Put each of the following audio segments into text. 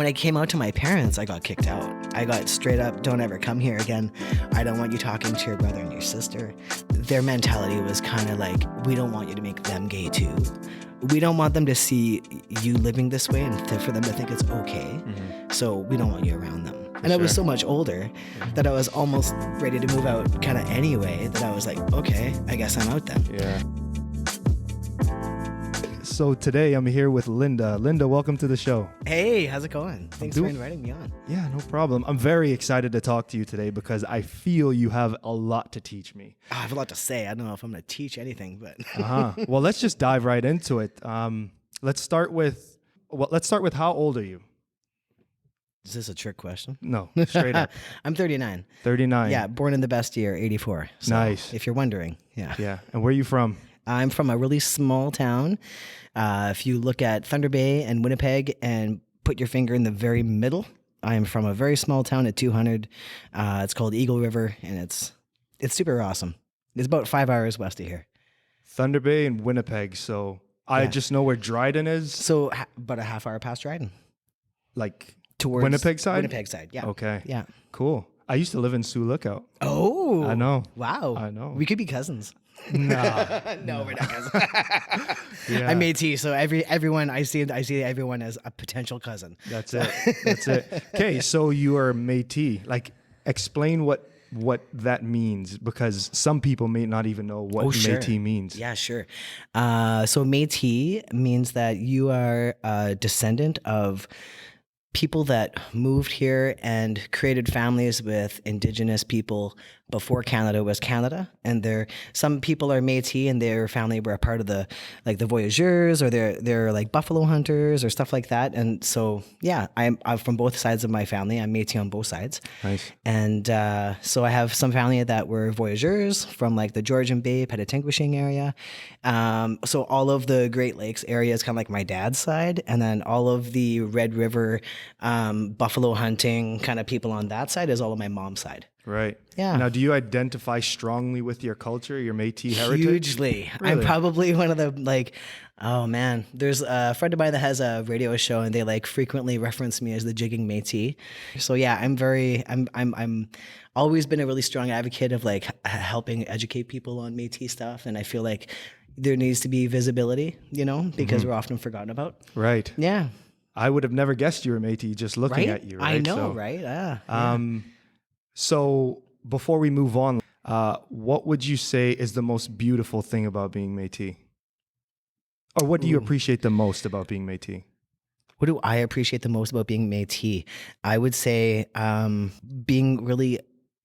when I came out to my parents, I got kicked out. I got straight up, don't ever come here again. I don't want you talking to your brother and your sister. Their mentality was kind of like, we don't want you to make them gay too. We don't want them to see you living this way and for them to think it's okay. So we don't want you around them. And I was so much older that I was almost ready to move out kind of anyway, that I was like, okay, I guess I'm out then. Yeah. So today I'm here with Linda. Linda, welcome to the show. Hey, how's it going? Thanks for inviting me on. Yeah, no problem. I'm very excited to talk to you today because I feel you have a lot to teach me. I have a lot to say. I don't know if I'm going to teach anything, but Well, let's just dive right into it. Let's start with how old are you? Is this a trick question? No, straight up. I'm 39. 39. Yeah, born in the best year, 84. So, nice. If you're wondering, yeah. Yeah. And where are you from? I'm from a really small town. If you look at Thunder Bay and Winnipeg and put your finger in the very middle, I am from a very small town at 200. It's called Eagle River, and it's super awesome. It's about 5 hours west of here. Thunder Bay and Winnipeg. So I just know where Dryden is. So about a half hour past Dryden. Like towards Winnipeg side? Winnipeg side, yeah. Okay. Yeah. Cool. I used to live in Sioux Lookout. Oh. I know. Wow. I know. We could be cousins. Nah. No, we're not cousins. Yeah. I'm Métis, so everyone I see everyone as a potential cousin. That's it. That's it. Okay, so you are Métis. Like, explain what that means, because some people may not even know what Métis means. Yeah, sure. So Métis means that you are a descendant of people that moved here and created families with Indigenous people before Canada was Canada. And some people are Métis and their family were a part of the voyageurs, or they're like buffalo hunters or stuff like that. And so, yeah, I'm from both sides of my family. I'm Métis on both sides. Nice. And so I have some family that were voyageurs from like the Georgian Bay, Pettatinquishing area. So all of the Great Lakes area is kind of like my dad's side. And then all of the Red River, buffalo hunting kind of people on that side is all of my mom's side. Right. Yeah. Now, do you identify strongly with your culture, your Métis heritage? Hugely. Really? I'm probably one of the oh man, there's a friend of mine that has a radio show and they frequently reference me as the jigging Métis. So yeah, I'm always been a really strong advocate of helping educate people on Métis stuff. And I feel like there needs to be visibility, because we're often forgotten about. Right. Yeah. I would have never guessed you were Métis just looking at you, right? I know, right? Yeah. So before we move on, what would you say is the most beautiful thing about being Métis? Or what do you appreciate the most about being Métis? What do I appreciate the most about being Métis? I would say being really,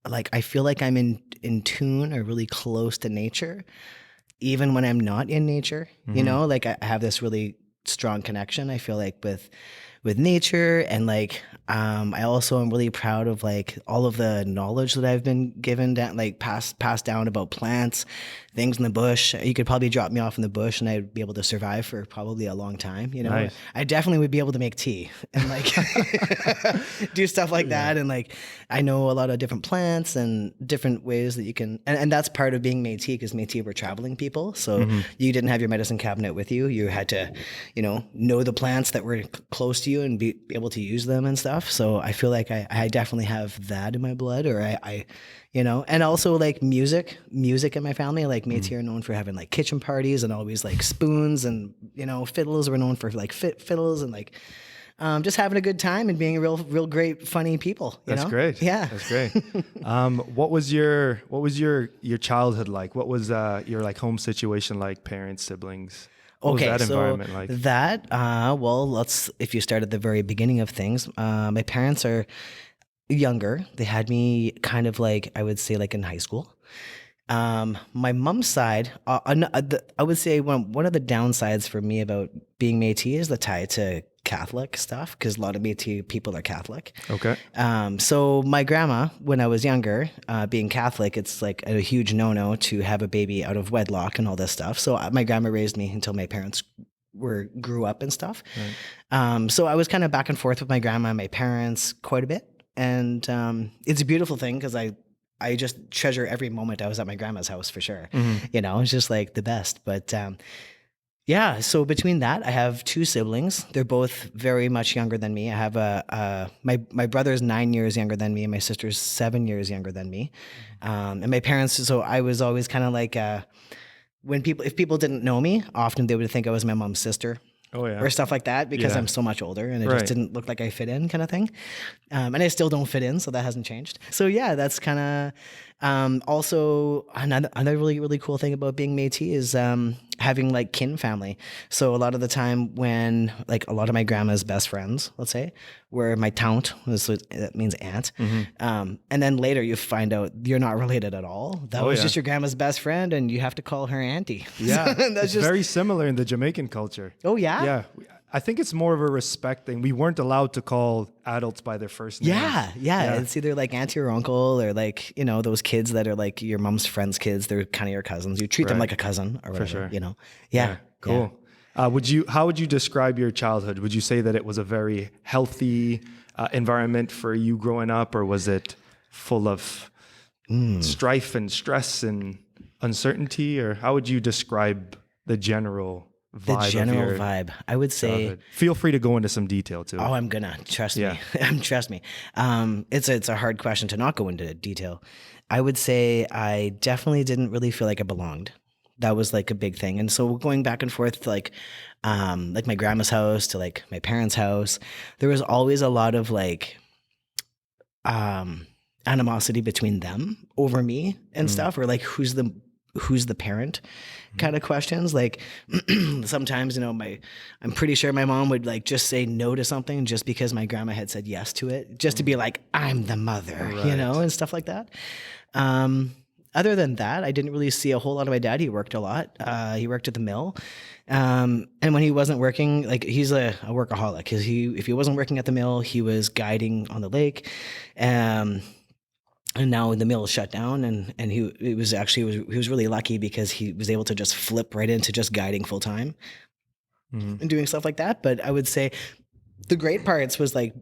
I feel like I'm in tune or really close to nature, even when I'm not in nature. I have this really strong connection, I feel like, with nature. And I also am really proud of all of the knowledge that I've been given down, passed down about plants, things in the bush. You could probably drop me off in the bush and I'd be able to survive for probably a long time. Nice. I definitely would be able to make tea and do stuff like that. And I know a lot of different plants and different ways that you can, and that's part of being Métis, because Métis were traveling people. So you didn't have your medicine cabinet with you. You had to, know the plants that were close to you and be able to use them and stuff. So I feel like I definitely have that in my blood, or and also music in my family. Métis are known for having kitchen parties and always spoons and, fiddles. We're known for fiddles and just having a good time and being real great, funny people. That's great. Yeah. That's great. What was your childhood like? What was your home situation like, parents, siblings? What was that environment like? If you start at the very beginning of things, my parents are younger. They had me kind of I would say in high school. My mom's side, I would say one of the downsides for me about being Métis is the tie to Catholic stuff, because a lot of Métis people are Catholic. Okay. So my grandma, when I was younger, being Catholic, it's a huge no-no to have a baby out of wedlock and all this stuff. So my grandma raised me until my parents grew up and stuff. Right. So I was kind of back and forth with my grandma and my parents quite a bit. And it's a beautiful thing, because I just treasure every moment I was at my grandma's house, for sure. It's just the best. But Yeah, so between that, I have two siblings. They're both very much younger than me. I have my brother's 9 years younger than me, and my sister's 7 years younger than me. And my parents. So I was always kind of like if people didn't know me, often they would think I was my mom's sister. Oh yeah. Or stuff like that because I'm so much older and it just didn't look like I fit in, kind of thing. And I still don't fit in, so that hasn't changed. So yeah, that's kind of also another really, really cool thing about being Métis is having like kin family. So a lot of the time when like a lot of my grandma's best friends, let's say, were my tante, that means aunt. And then later you find out you're not related at all. That was just your grandma's best friend and you have to call her auntie. Yeah, that's just very similar in the Jamaican culture. Oh yeah? Yeah. I think it's more of a respect thing. We weren't allowed to call adults by their first name. Yeah. It's either like auntie or uncle or like, those kids that are like your mom's friends' kids. They're kind of your cousins. You treat them like a cousin or whatever, for sure. Yeah. Cool. Yeah. How would you describe your childhood? Would you say that it was a very healthy environment for you growing up, or was it full of strife and stress and uncertainty? Or how would you describe the general vibe? I would say childhood? Feel free to go into some detail too. Oh, I'm gonna trust me. Trust me. It's a hard question to not go into detail. I would say I definitely didn't really feel like I belonged. That was like a big thing. And so going back and forth to like my grandma's house to like my parents' house, there was always a lot of like animosity between them over me and stuff, or like who's the parent kind of questions. Like sometimes, I'm pretty sure my mom would like just say no to something just because my grandma had said yes to it, just to be like, I'm the mother, and stuff like that. Other than that, I didn't really see a whole lot of my dad. He worked a lot. He worked at the mill. And when he wasn't working, like he's a workaholic. If he wasn't working at the mill, he was guiding on the lake. And now the mill is shut down, and he was really lucky because he was able to just flip right into just guiding full time and doing stuff like that. But I would say the great parts was like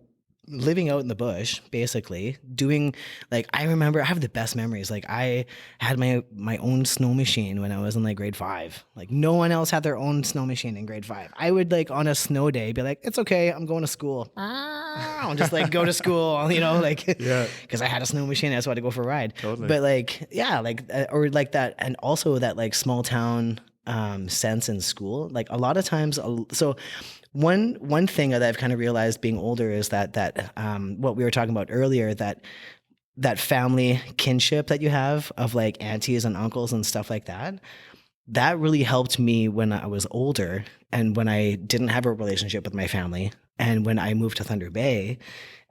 living out in the bush, basically doing like, I remember I have the best memories. Like I had my own snow machine when I was in like grade 5. Like no one else had their own snow machine in grade 5. I would like on a snow day be like, it's okay, I'm going to school. I'll just like go to school, like because I had a snow machine, that's why I had to go for a ride. Totally. But like or like that, and also that like small town sense in school. Like a lot of times, so one thing that I've kind of realized being older is that what we were talking about earlier, that family kinship that you have of like aunties and uncles and stuff like that, that really helped me when I was older and when I didn't have a relationship with my family and when I moved to Thunder Bay.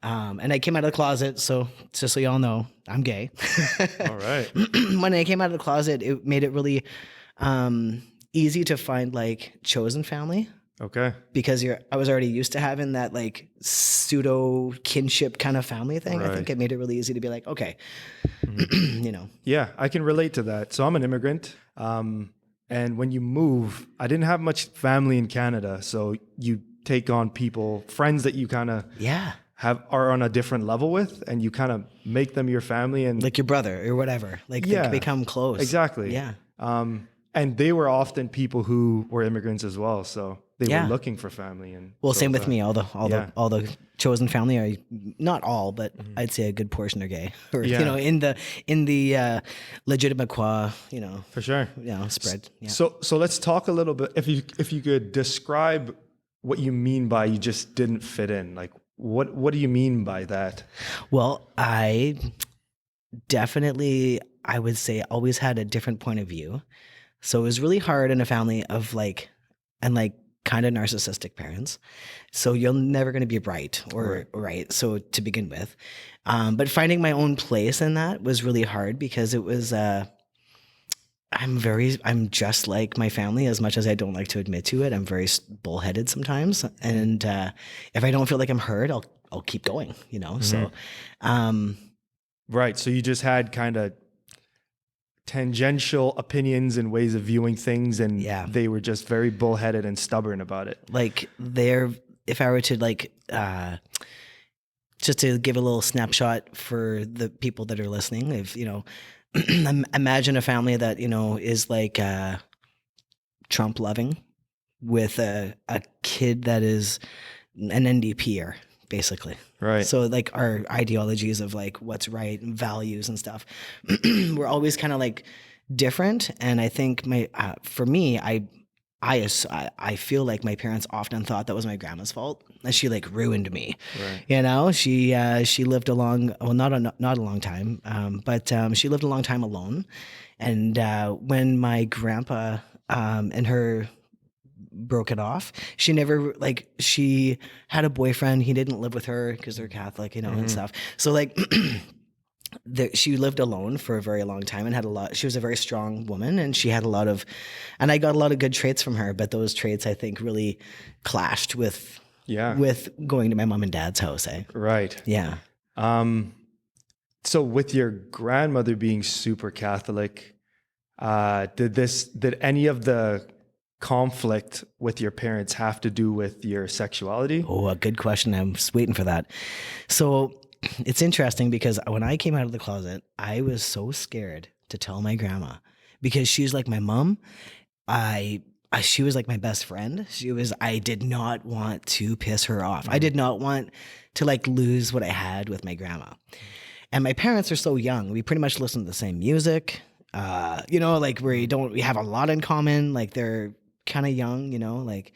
And I came out of the closet, so just so y'all know, I'm gay. All right. When I came out of the closet, it made it really easy to find like chosen family. Okay. Because I was already used to having that like pseudo kinship kind of family thing. Right. I think it made it really easy to be like, okay, Yeah, I can relate to that. So I'm an immigrant. And when you move, I didn't have much family in Canada. So you take on friends that you kind of are on a different level with, and you kind of make them your family, and like your brother or whatever. Like they become close. Exactly. Yeah. And they were often people who were immigrants as well. So they were looking for family. And same with me. All the chosen family are not all, but I'd say a good portion are gay, or in the legitimate qua, for sure, spread. Yeah. So let's talk a little bit. If you could describe what you mean by you just didn't fit in, like what do you mean by that? Well, I definitely, I would say, always had a different point of view. So it was really hard in a family of like kind of narcissistic parents. So you're never going to be right or right. So to begin with, but finding my own place in that was really hard because it was, I'm just like my family as much as I don't like to admit to it. I'm very bullheaded sometimes. And, if I don't feel like I'm heard, I'll keep going, so, right. So you just had kind of tangential opinions and ways of viewing things, and they were just very bullheaded and stubborn about it. Like if I were to like just to give a little snapshot for the people that are listening, if imagine a family that is like Trump loving, with a kid that is an NDPer, basically. Right. So like our ideologies of like what's right and values and stuff, we're always kind of like different. And I think for me, I feel like my parents often thought that was my grandma's fault, and she like ruined me. Right. You know, she lived a long, well, not a long time, but she lived a long time alone. And when my grandpa and her broke it off, she never like she had a boyfriend. He didn't live with her because they're Catholic, you know, and stuff. So like. She lived alone for a very long time and had a lot. She was a very strong woman, and she had a lot of, and I got a lot of good traits from her. But those traits, I think, really clashed with going to my mom and dad's house. Right. Yeah. So with your grandmother being super Catholic, did any of the conflict with your parents have to do with your sexuality? Oh, a good question. I'm just waiting for that. So. It's interesting because when I came out of the closet, I was so scared to tell my grandma because she's like my mom. She was like my best friend. I did not want to piss her off. I did not want to like lose what I had with my grandma. And my parents are so young. We pretty much listen to the same music. You know, like we have a lot in common. Like they're kind of young, you know, like,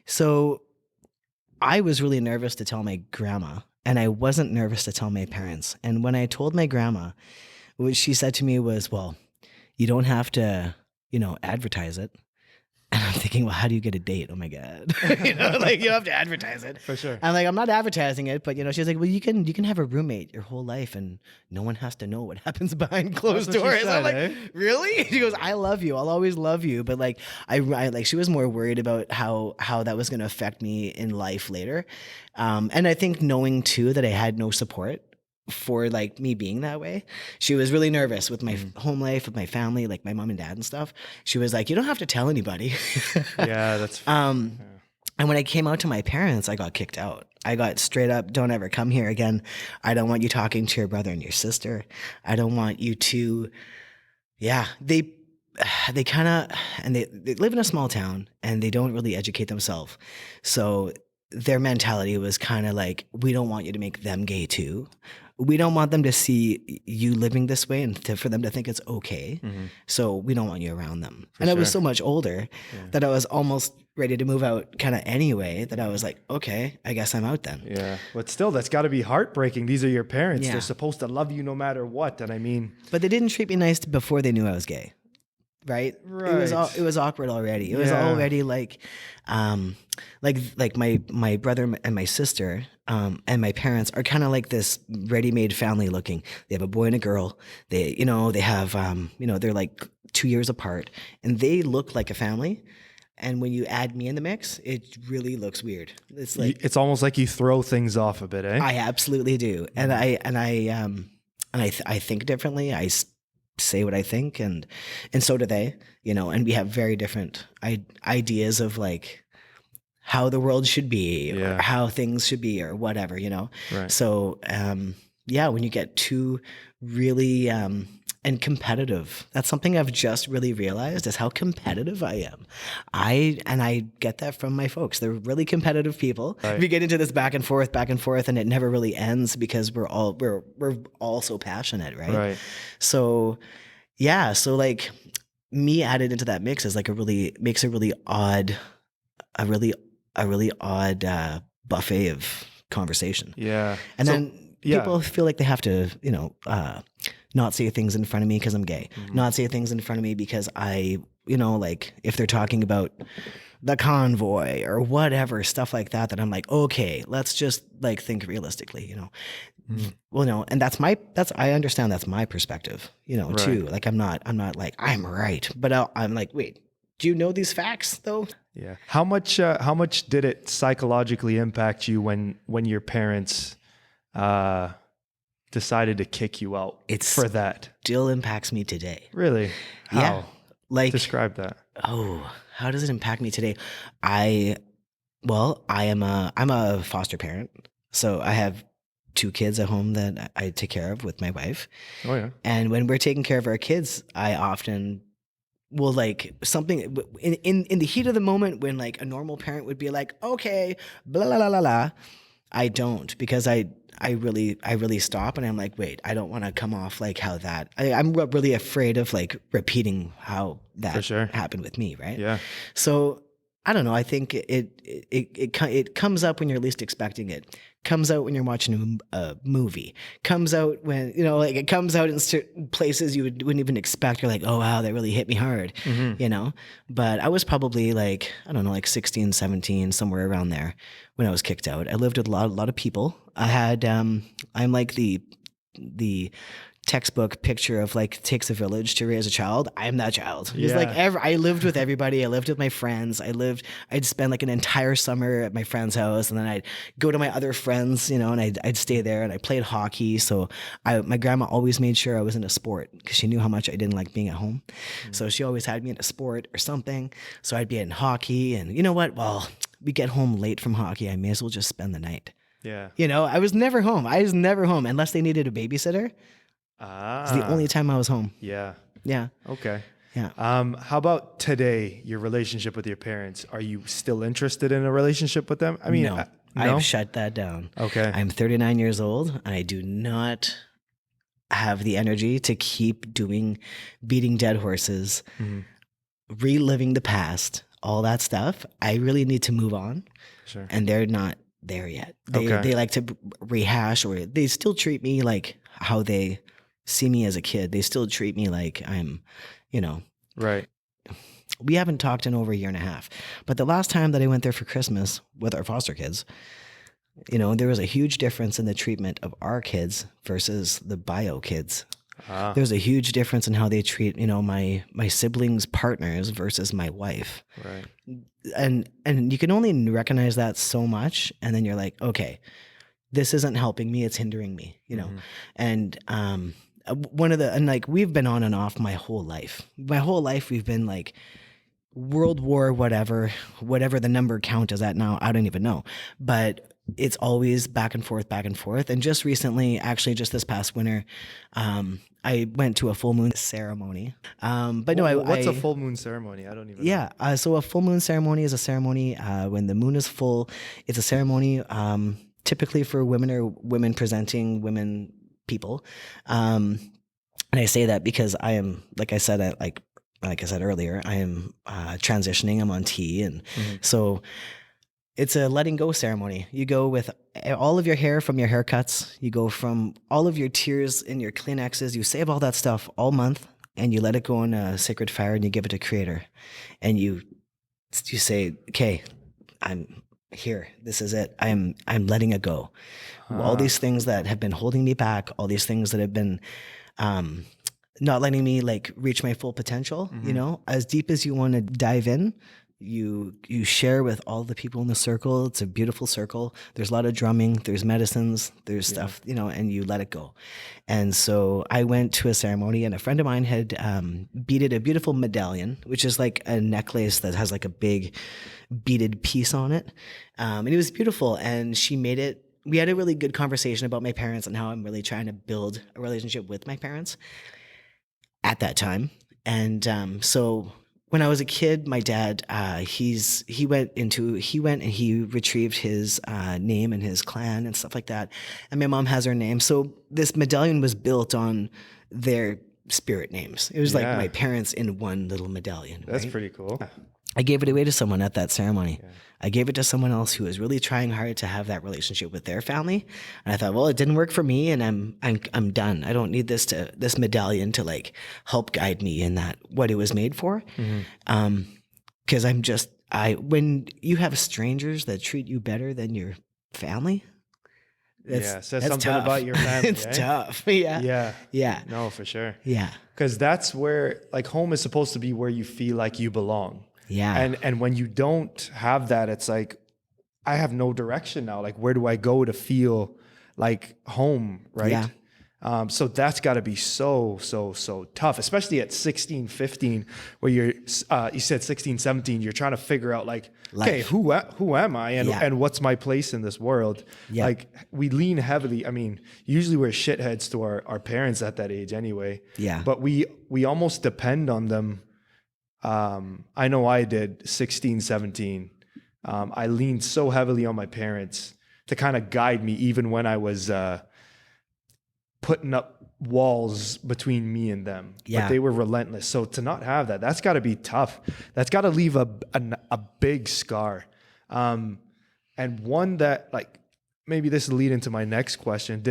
so I was really nervous to tell my grandma. And I wasn't nervous to tell my parents. And when I told my grandma, what she said to me was, well, you don't have to, you know, advertise it. And I'm thinking, well, how do you get a date? Oh my God. You know, like you have to advertise it. For sure. I'm like, I'm not advertising it, but you know, she's like, well, you can have a roommate your whole life and no one has to know what happens behind closed doors. Said, I'm like, really? She goes, I love you. I'll always love you. But like, I like, she was more worried about how that was going to affect me in life later. And I think knowing too that I had no support for like me being that way, she was really nervous with my home life, with my family, like my mom and dad and stuff. She was like, you don't have to tell anybody. Yeah, that's and when I came out to my parents, I got kicked out. I got straight up, don't ever come here again. I don't want you talking to your brother and your sister. I don't want you to, they kind of, and they live in a small town and they don't really educate themselves. So their mentality was kind of like, we don't want you to make them gay too. We don't want them to see you living this way and for them to think it's okay. So we don't want you around them. And I was so much older that I was almost ready to move out kind of anyway, that I was like, okay, I guess I'm out then. Yeah. But still, that's got to be heartbreaking. These are your parents. Yeah. They're supposed to love you no matter what. And I mean... But they didn't treat me nice before they knew I was gay. Right? It was awkward already. It was already like my brother and my sister and my parents are kind of like this ready-made family looking. They have a boy and a girl. They have they're like 2 years apart and they look like a family. And when you add me in the mix, it really looks weird. It's like it's almost like you throw things off a bit, eh? I absolutely do. And I think differently. I say what I think, and so do they, you know, and we have very different ideas of like how the world should be or how things should be or whatever, you know? Right. So, when you get too really, and competitive, that's something I've just really realized is how competitive I am. I get that from my folks. They're really competitive people. Right. We get into this back and forth, and it never really ends because we're all so passionate, right? Right. So, so like me added into that mix is like makes a really odd buffet of conversation. Yeah. And then people feel like they have to, not say things in front of me because I'm gay, not say things in front of me because I, like if they're talking about the convoy or whatever, stuff like that I'm like, okay, let's just like think realistically, Well, no, and I understand that's my perspective, right. Too. Like I'm not like I'm right, but I'm like, wait, do you know these facts though? Yeah. How much did it psychologically impact you when your parents, decided to kick you out for that? Still impacts me today. Really? How? Yeah. Like describe that. Oh, how does it impact me today? I'm a foster parent. So I have 2 kids at home that I take care of with my wife. Oh yeah. And when we're taking care of our kids, I often will like something in the heat of the moment when like a normal parent would be like, okay, blah, blah, blah, blah, blah. I don't, because I really stop and I'm like, wait, I don't want to come off like how that, I'm really afraid of like repeating how that happened with me. Right. Yeah. So I don't know. I think it comes up when you're least expecting it. Comes out when you're watching a movie. Comes out when, you know, like it comes out in certain places you wouldn't even expect. You're like, oh wow, that really hit me hard, you know? But I was probably like, I don't know, like 16, 17, somewhere around there when I was kicked out. I lived with a lot of people. I had, I'm like the textbook picture of like it takes a village to raise a child. I'm that child. It's like I lived with everybody. I lived with my friends. I'd spend like an entire summer at my friend's house, and then I'd go to my other friends, you know, and I'd stay there, and I played hockey. So my grandma always made sure I was in a sport because she knew how much I didn't like being at home. So she always had me in a sport or something. So I'd be in hockey, and you know what? Well, we get home late from hockey. I may as well just spend the night. Yeah. You know, I was never home unless they needed a babysitter. It's the only time I was home. Yeah. Yeah. Okay. Yeah. How about today, your relationship with your parents? Are you still interested in a relationship with them? I mean, no. I've shut that down. Okay. I'm 39 years old and I do not have the energy to keep beating dead horses, reliving the past, all that stuff. I really need to move on. Sure. And they're not there yet. They like to rehash, or they still treat me like how they see me as a kid. They still treat me like I'm, you know. Right. We haven't talked in over a year and a half. But the last time that I went there for Christmas with our foster kids, you know, there was a huge difference in the treatment of our kids versus the bio kids. There's a huge difference in how they treat, you know, my siblings' partners versus my wife. Right. And you can only recognize that so much, and then you're like, okay, this isn't helping me, it's hindering me, you know. And and like we've been on and off my whole life. My whole life we've been like World War whatever the number count is at now, I don't even know. But it's always back and forth. And just recently, actually just this past winter, I went to a full moon ceremony. But no, what's a full moon ceremony? I don't even know. Yeah. So a full moon ceremony is a ceremony when the moon is full. It's a ceremony typically for women or women presenting women people. And I say that because I am, like I said earlier, I am transitioning. I'm on T. And so it's a letting go ceremony. You go with all of your hair from your haircuts. You go from all of your tears in your Kleenexes. You save all that stuff all month and you let it go in a sacred fire and you give it to Creator. And you say, okay, I'm here. This is it. I'm letting it go. All these things that have been holding me back, all these things that have been not letting me like reach my full potential, you know, as deep as you want to dive in, you share with all the people in the circle. It's a beautiful circle. There's a lot of drumming, there's medicines, there's stuff, you know, and you let it go. And so I went to a ceremony and a friend of mine had beaded a beautiful medallion, which is like a necklace that has like a big beaded piece on it. And it was beautiful. And she made it. We had a really good conversation about my parents and how I'm really trying to build a relationship with my parents at that time. And so when I was a kid, my dad, he went and he retrieved his name and his clan and stuff like that. And my mom has her name. So this medallion was built on their spirit names. It was like my parents in one little medallion. That's pretty cool. I gave it away to someone at that ceremony. Yeah. I gave it to someone else who was really trying hard to have that relationship with their family. And I thought, well, it didn't work for me and I'm done. I don't need this medallion to like help guide me in that, what it was made for. Cause when you have strangers that treat you better than your family, says something tough. About your family. It's tough. Yeah. No, for sure. Yeah. Cause that's where like home is supposed to be where you feel like you belong. Yeah. And when you don't have that, it's like, I have no direction now. Like, where do I go to feel like home? Right. Yeah. So that's gotta be so tough, especially at 16, 15, where you said 16, 17, you're trying to figure out like, life. Okay, who am I and what's my place in this world? Yeah. Like we lean heavily. I mean, usually we're shitheads to our parents at that age anyway. Yeah. But we almost depend on them I know I did 16, 17. I leaned so heavily on my parents to kind of guide me, even when I was putting up walls between me and them. Yeah. But they were relentless. So to not have that, that's got to be tough. That's got to leave a big scar. And one that, like, maybe this will lead into my next question.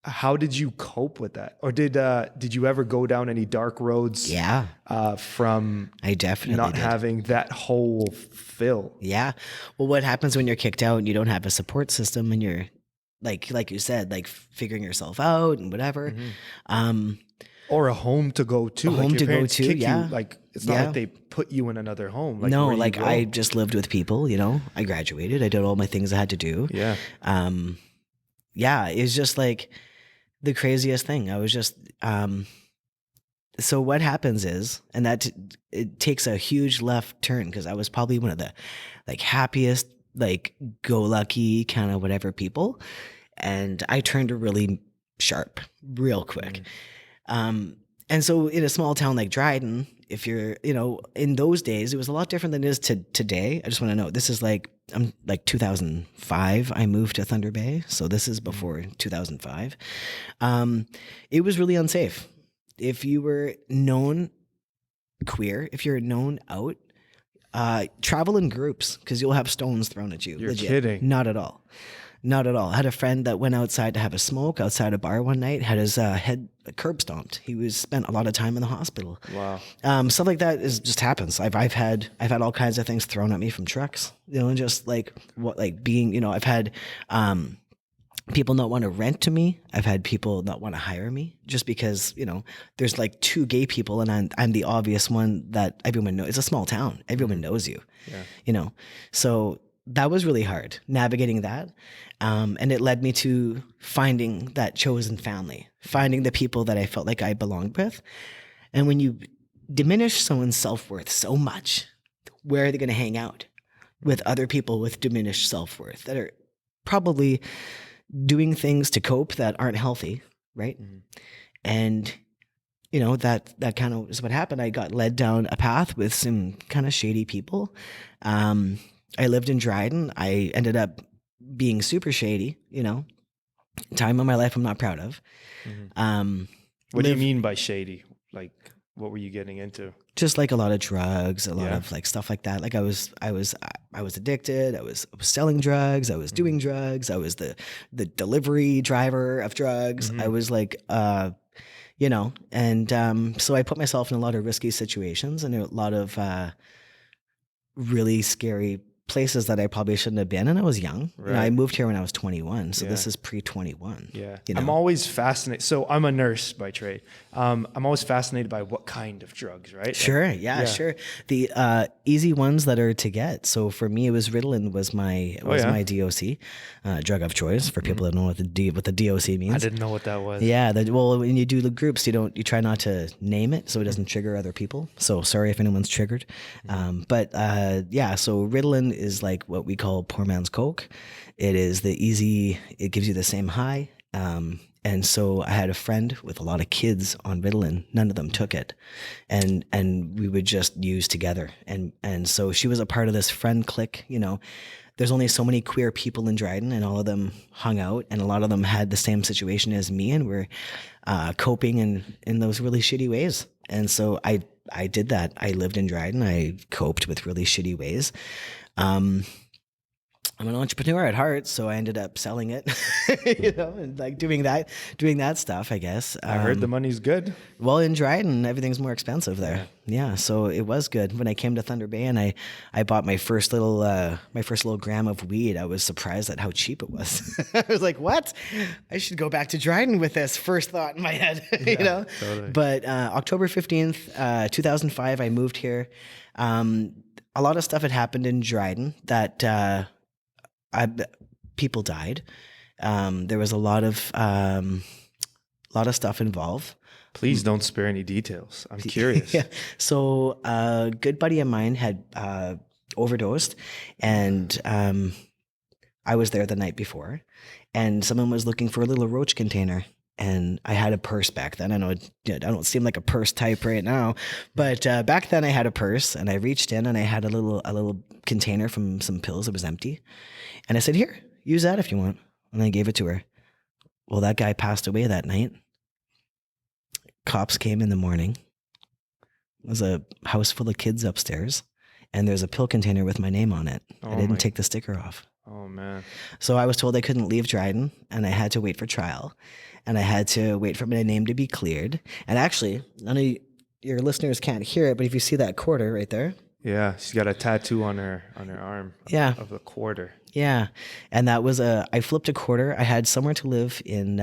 How did you cope with that? Or did you ever go down any dark roads? Yeah. From I definitely not did. having that hole fill? Yeah. Well, what happens when you're kicked out and you don't have a support system and you're like you said, like figuring yourself out and whatever. Or a home to go to. A home to go to, yeah. You, like, it's not like they put you in another home. Like, no, like I just lived with people, you know. I graduated. I did all my things I had to do. Yeah. Yeah, it was just like the craziest thing. I was just so what happens is, and that it takes a huge left turn, because I was probably one of the like happiest, like go lucky kind of whatever people, and I turned really sharp real quick. And so in a small town like Dryden, if you're, you know, in those days, it was a lot different than it is today. I just want to know, this is like, I'm like 2005, I moved to Thunder Bay. So this is before 2005. It was really unsafe. If you were known queer, if you're known out, travel in groups, because you'll have stones thrown at you. You're legit. kidding. Not at all. Not at all. I had a friend that went outside to have a smoke outside a bar one night, had his head curb stomped. He was spent a lot of time in the hospital. Wow. Stuff like that just happens. I've had all kinds of things thrown at me from trucks, you know, and just like being, you know, I've had people not want to rent to me. I've had people not want to hire me just because, you know, there's like two gay people and I'm the obvious one that everyone knows. It's a small town. Everyone knows you, you know? So that was really hard navigating that. And it led me to finding that chosen family, finding the people that I felt like I belonged with. And when you diminish someone's self-worth so much, where are they going to hang out? With other people with diminished self-worth that are probably doing things to cope that aren't healthy, right? And you know, that kind of is what happened. I got led down a path with some kind of shady people. I lived in Dryden. I ended up being super shady, you know, time of my life I'm not proud of. What do you mean by shady? Like, what were you getting into? Just like a lot of drugs, a lot of like stuff like that. Like I was addicted. I was selling drugs. I was doing drugs. I was the delivery driver of drugs. I was like, you know, and so I put myself in a lot of risky situations and a lot of really scary places that I probably shouldn't have been. And I was young. Right. You know, I moved here when I was 21. So this is pre-21. Yeah. You know? I'm always fascinated. So I'm a nurse by trade. I'm always fascinated by what kind of drugs, right? Sure. Like, sure. The easy ones that are to get. So for me, it was Ritalin was my DOC, drug of choice for people that know what the DOC means. I didn't know what that was. Yeah. Well, when you do the groups, you try not to name it so it doesn't trigger other people. So sorry if anyone's triggered. But so Ritalin is like what we call poor man's coke. It is it gives you the same high. And so I had a friend with a lot of kids on Ritalin. None of them took it. And we would just use together. And so she was a part of this friend clique, you know. There's only so many queer people in Dryden and all of them hung out and a lot of them had the same situation as me and were coping in those really shitty ways. And so I did that. I lived in Dryden. I coped with really shitty ways. I'm an entrepreneur at heart, so I ended up selling it, you know, and like doing that stuff, I guess. I heard the money's good. Well, in Dryden, everything's more expensive there. Yeah, so it was good. When I came to Thunder Bay and I bought my first little gram of weed, I was surprised at how cheap it was. I was like, what? I should go back to Dryden with this first thought in my head, you know? Totally. But October 15th, 2005, I moved here. A lot of stuff had happened in Dryden that people died. There was a lot of stuff involved. Please don't spare any details. I'm curious. Yeah. So a good buddy of mine had overdosed, and I was there the night before, and someone was looking for a little roach container. and I had a purse back then. I know I don't seem like a purse type right now, but back then I had a purse, and I reached in and I had a little container from some pills that was empty, and I said, "Here, use that if you want," and I gave it to her. Well, that guy passed away that night. Cops came in the morning. It was a house full of kids upstairs, and there's a pill container with my name on it. I didn't take the sticker off. Oh man. So I was told I couldn't leave Dryden, and I had to wait for trial, and I had to wait for my name to be cleared. And actually, none of your listeners can't hear it, but if you see that quarter right there. Yeah, she's got a tattoo on her arm. Of a quarter. Yeah, and that was I flipped a quarter. I had somewhere to live in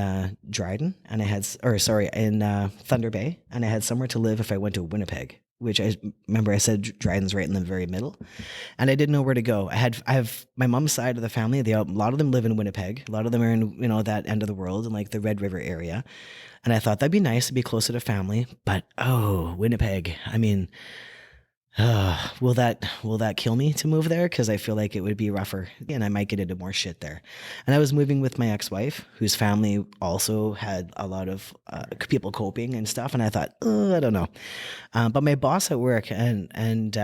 Dryden, and in Thunder Bay, and I had somewhere to live if I went to Winnipeg, which I remember I said Dryden's right in the very middle, and I didn't know where to go. I have my mom's side of the family. A lot of them live in Winnipeg. A lot of them are in that end of the world in like the Red River area, and I thought that'd be nice to be closer to family. But Winnipeg, I mean. Will that kill me to move there? Because I feel like it would be rougher and I might get into more shit there. And I was moving with my ex-wife, whose family also had a lot of people coping and stuff. And I thought, I don't know. But my boss at work and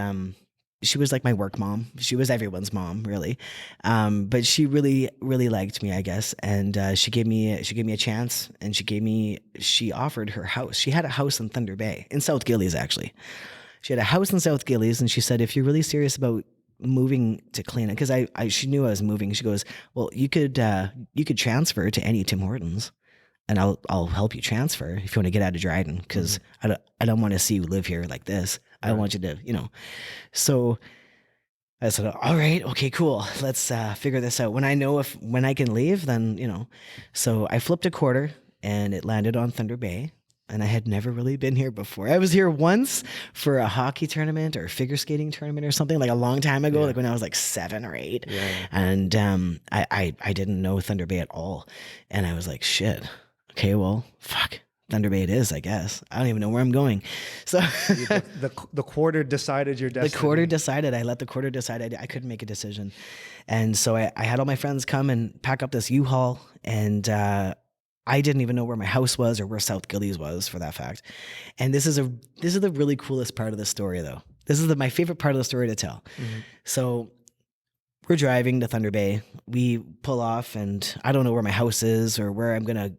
she was like my work mom. She was everyone's mom, really. But she really, really liked me, I guess. And she gave me a chance, and she offered her house. She had a house in Thunder Bay, in South Gillies, actually. She had a house in South Gillies, and she said, if you're really serious about moving to Clean, because she knew I was moving. She goes, well, you could transfer to any Tim Hortons, and I'll help you transfer if you want to get out of Dryden, because I don't want to see you live here like this. I want you to, So I said, all right, okay, cool. Let's figure this out. When I can leave, then So I flipped a quarter, and it landed on Thunder Bay. And I had never really been here before. I was here once for a hockey tournament or a figure skating tournament or something, like a long time ago, like when I was like 7 or 8. Yeah. And I didn't know Thunder Bay at all. And I was like, shit, okay, well, fuck. Thunder Bay it is, I guess. I don't even know where I'm going. So the quarter decided your destiny. The quarter decided. I let the quarter decide. I couldn't make a decision. And so I had all my friends come and pack up this U-Haul, and I didn't even know where my house was or where South Gillies was, for that fact. And this is the really coolest part of the story, though. This is my favorite part of the story to tell. Mm-hmm. So we're driving to Thunder Bay. We pull off, and I don't know where my house is or where I'm going to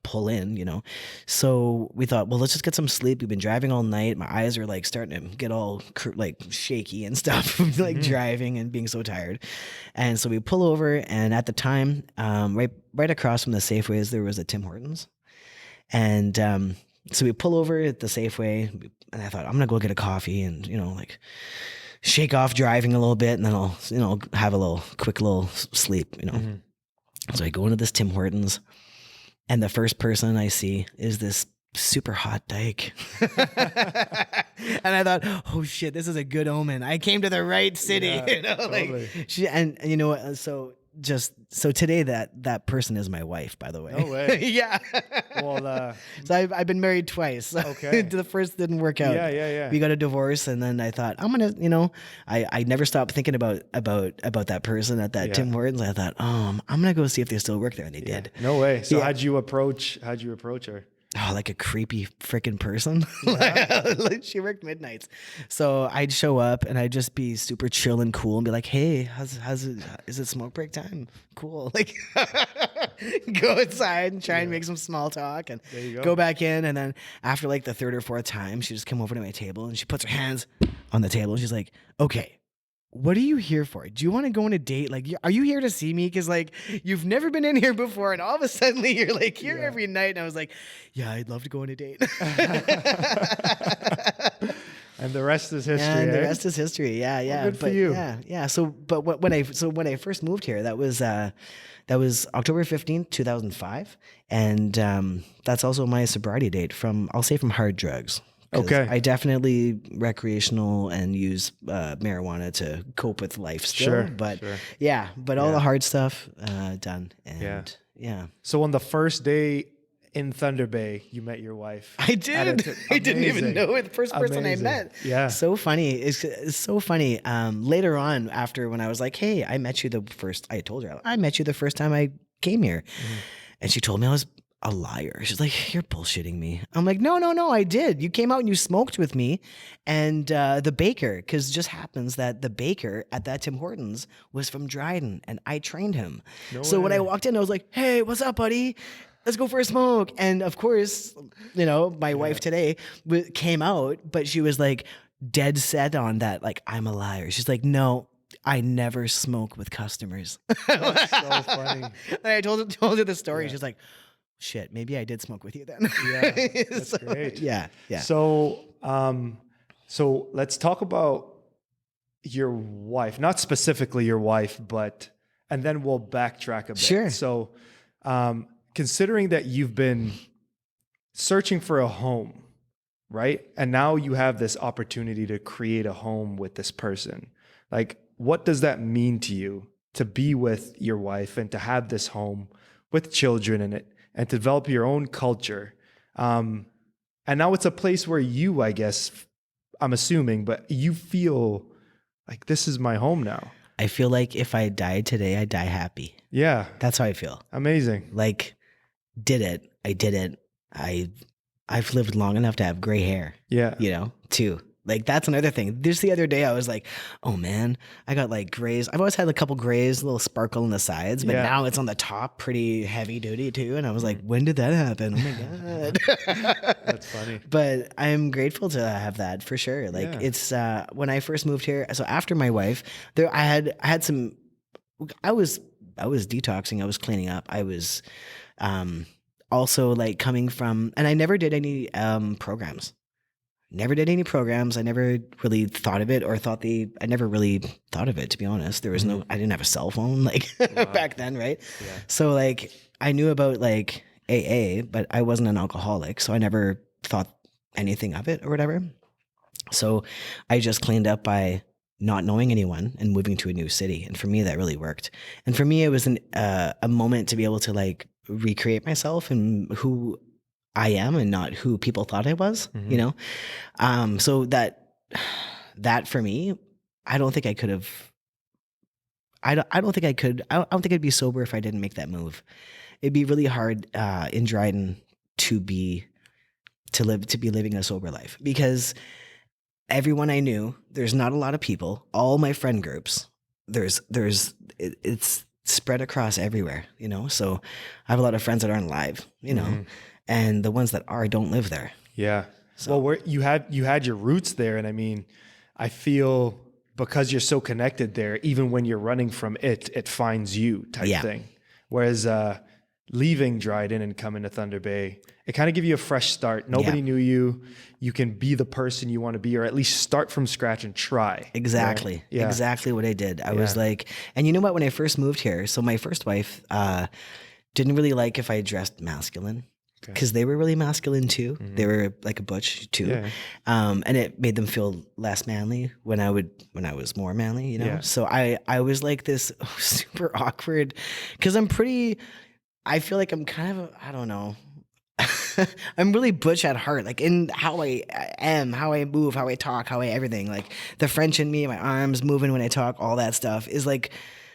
pull in, So we thought, well, let's just get some sleep. We've been driving all night. My eyes are like starting to get all like shaky and stuff, like driving and being so tired. And so we pull over, and at the time, right across from the Safeways, there was a Tim Hortons. And so we pull over at the Safeway, and I thought, I'm gonna go get a coffee and like shake off driving a little bit, and then I'll have a quick little sleep. Mm-hmm. So I go into this Tim Hortons. And the first person I see is this super hot dyke. And I thought, oh shit, this is a good omen. I came to the right city. Yeah, totally. And you know what? So today that person is my wife, by the way. No way. Yeah. Well, so I've been married twice. Okay. The first didn't work out. Yeah. We got a divorce, and then I thought I'm gonna, I never stopped thinking about that person at that Tim Hortons. I thought, I'm gonna go see if they still work there, and they did. No way. So how'd you approach her? Oh, like a creepy freaking person. Like she worked midnights. So I'd show up, and I'd just be super chill and cool and be like, hey, is it smoke break time? Cool. Like go inside and try and make some small talk, and go back in. And then after like the third or fourth time, she just come over to my table, and she puts her hands on the table, and she's like, okay, what are you here for? Do you want to go on a date? Like, are you here to see me? Because like, you've never been in here before, and all of a sudden you're like here every night. And I was like, yeah, I'd love to go on a date. And the rest is history. And the rest is history. Yeah. Well, good for you. Yeah. So, but when I first moved here, that was October 15th, 2005, and that's also my sobriety date from hard drugs. Okay. I definitely recreational and use marijuana to cope with life still. But all the hard stuff done. And So on the first day in Thunder Bay, you met your wife. I did. I didn't even know it. The first person I met. Yeah. So funny. It's so funny. Later on, after when I was like, hey, I told her I met you the first time I came here. Mm-hmm. And she told me a liar. She's like, you're bullshitting me. I'm like, no, I did. You came out and you smoked with me. And the baker, because it just happens that the baker at that Tim Hortons was from Dryden and I trained him. No so way. when I walked in, I was like, hey, what's up, buddy? Let's go for a smoke. And of course, my wife today came out, but she was like dead set on that. Like, I'm a liar. She's like, no, I never smoke with customers. That's so funny. And I told her the story. She's like, shit, maybe I did smoke with you then. Yeah, that's great. Yeah. So, so let's talk about your wife, not specifically your wife, and then we'll backtrack a bit. Sure. So, considering that you've been searching for a home, right? And now you have this opportunity to create a home with this person. Like, what does that mean to you to be with your wife and to have this home with children in it and to develop your own culture? And now it's a place where you, I guess, I'm assuming, but you feel like this is my home now. I feel like if I died today, I'd die happy. Yeah. That's how I feel. Amazing. Like, did it. I did it. I've lived long enough to have gray hair. Yeah. Too. Like, that's another thing. Just the other day, I was like, oh man, I got like grays. I've always had a couple grays, a little sparkle on the sides, but now it's on the top pretty heavy duty too. And I was like, when did that happen? Oh my God. That's funny. But I'm grateful to have that for sure. Like it's, when I first moved here, so after my wife, I had some, I was detoxing, I was cleaning up. I was, also like coming from, and I never did any, programs. Never did any programs. I never really thought of it I never really thought of it, to be honest. There was I didn't have a cell phone like back then, right? Yeah. So like I knew about like AA, but I wasn't an alcoholic. So I never thought anything of it or whatever. So I just cleaned up by not knowing anyone and moving to a new city. And for me, that really worked. And for me, it was a moment to be able to like recreate myself and who I am and not who people thought I was, so that for me, I don't think I could have, I don't think I'd be sober if I didn't make that move. It'd be really hard, in Dryden to be living a sober life because everyone I knew, there's not a lot of people, all my friend groups, it's spread across everywhere, so I have a lot of friends that aren't alive, and the ones that are don't live there. Yeah. So. Well, you had your roots there. And I mean, I feel because you're so connected there, even when you're running from it finds you type thing. Whereas leaving Dryden and coming to Thunder Bay, it kind of gives you a fresh start. Nobody knew you. You can be the person you want to be, or at least start from scratch and try. Exactly. Right? Yeah. Exactly what I did. I was like, and you know what, when I first moved here, so my first wife didn't really like if I dressed masculine. Because they were really masculine too. Mm-hmm. They were like a butch too. Yeah. And it made them feel less manly when I was more manly, Yeah. So I was like this super awkward because I feel like I'm kind of, I don't know. I'm really butch at heart, like in how I am, how I move, how I talk, everything. Like the French in me, my arms moving when I talk, all that stuff is like,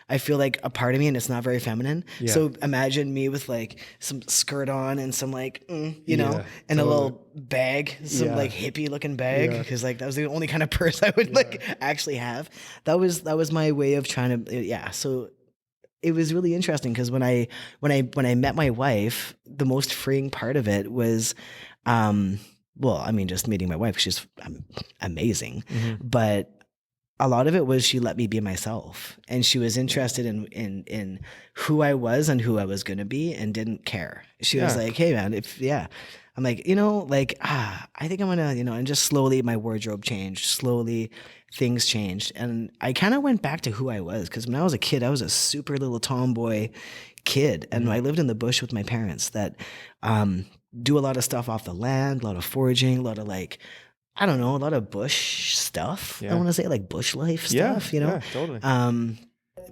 I feel like a part of me and it's not very feminine. Yeah. So imagine me with like some skirt on and some like, and a little bag, some like hippie looking bag. Cause like that was the only kind of purse I would like actually have. That was my way of trying to, So it was really interesting. Cause when I met my wife, the most freeing part of it was, just meeting my wife. She's amazing, but a lot of it was she let me be myself, and she was interested in who I was and who I was going to be and didn't care. She was like, hey man, I'm like, I think I'm going to, and just slowly my wardrobe changed. Slowly things changed. And I kind of went back to who I was. Cause when I was a kid, I was a super little tomboy kid. And I lived in the bush with my parents that, do a lot of stuff off the land, a lot of foraging, a lot of like, I don't know, a lot of bush stuff. I want to say like bush life stuff, Yeah, totally.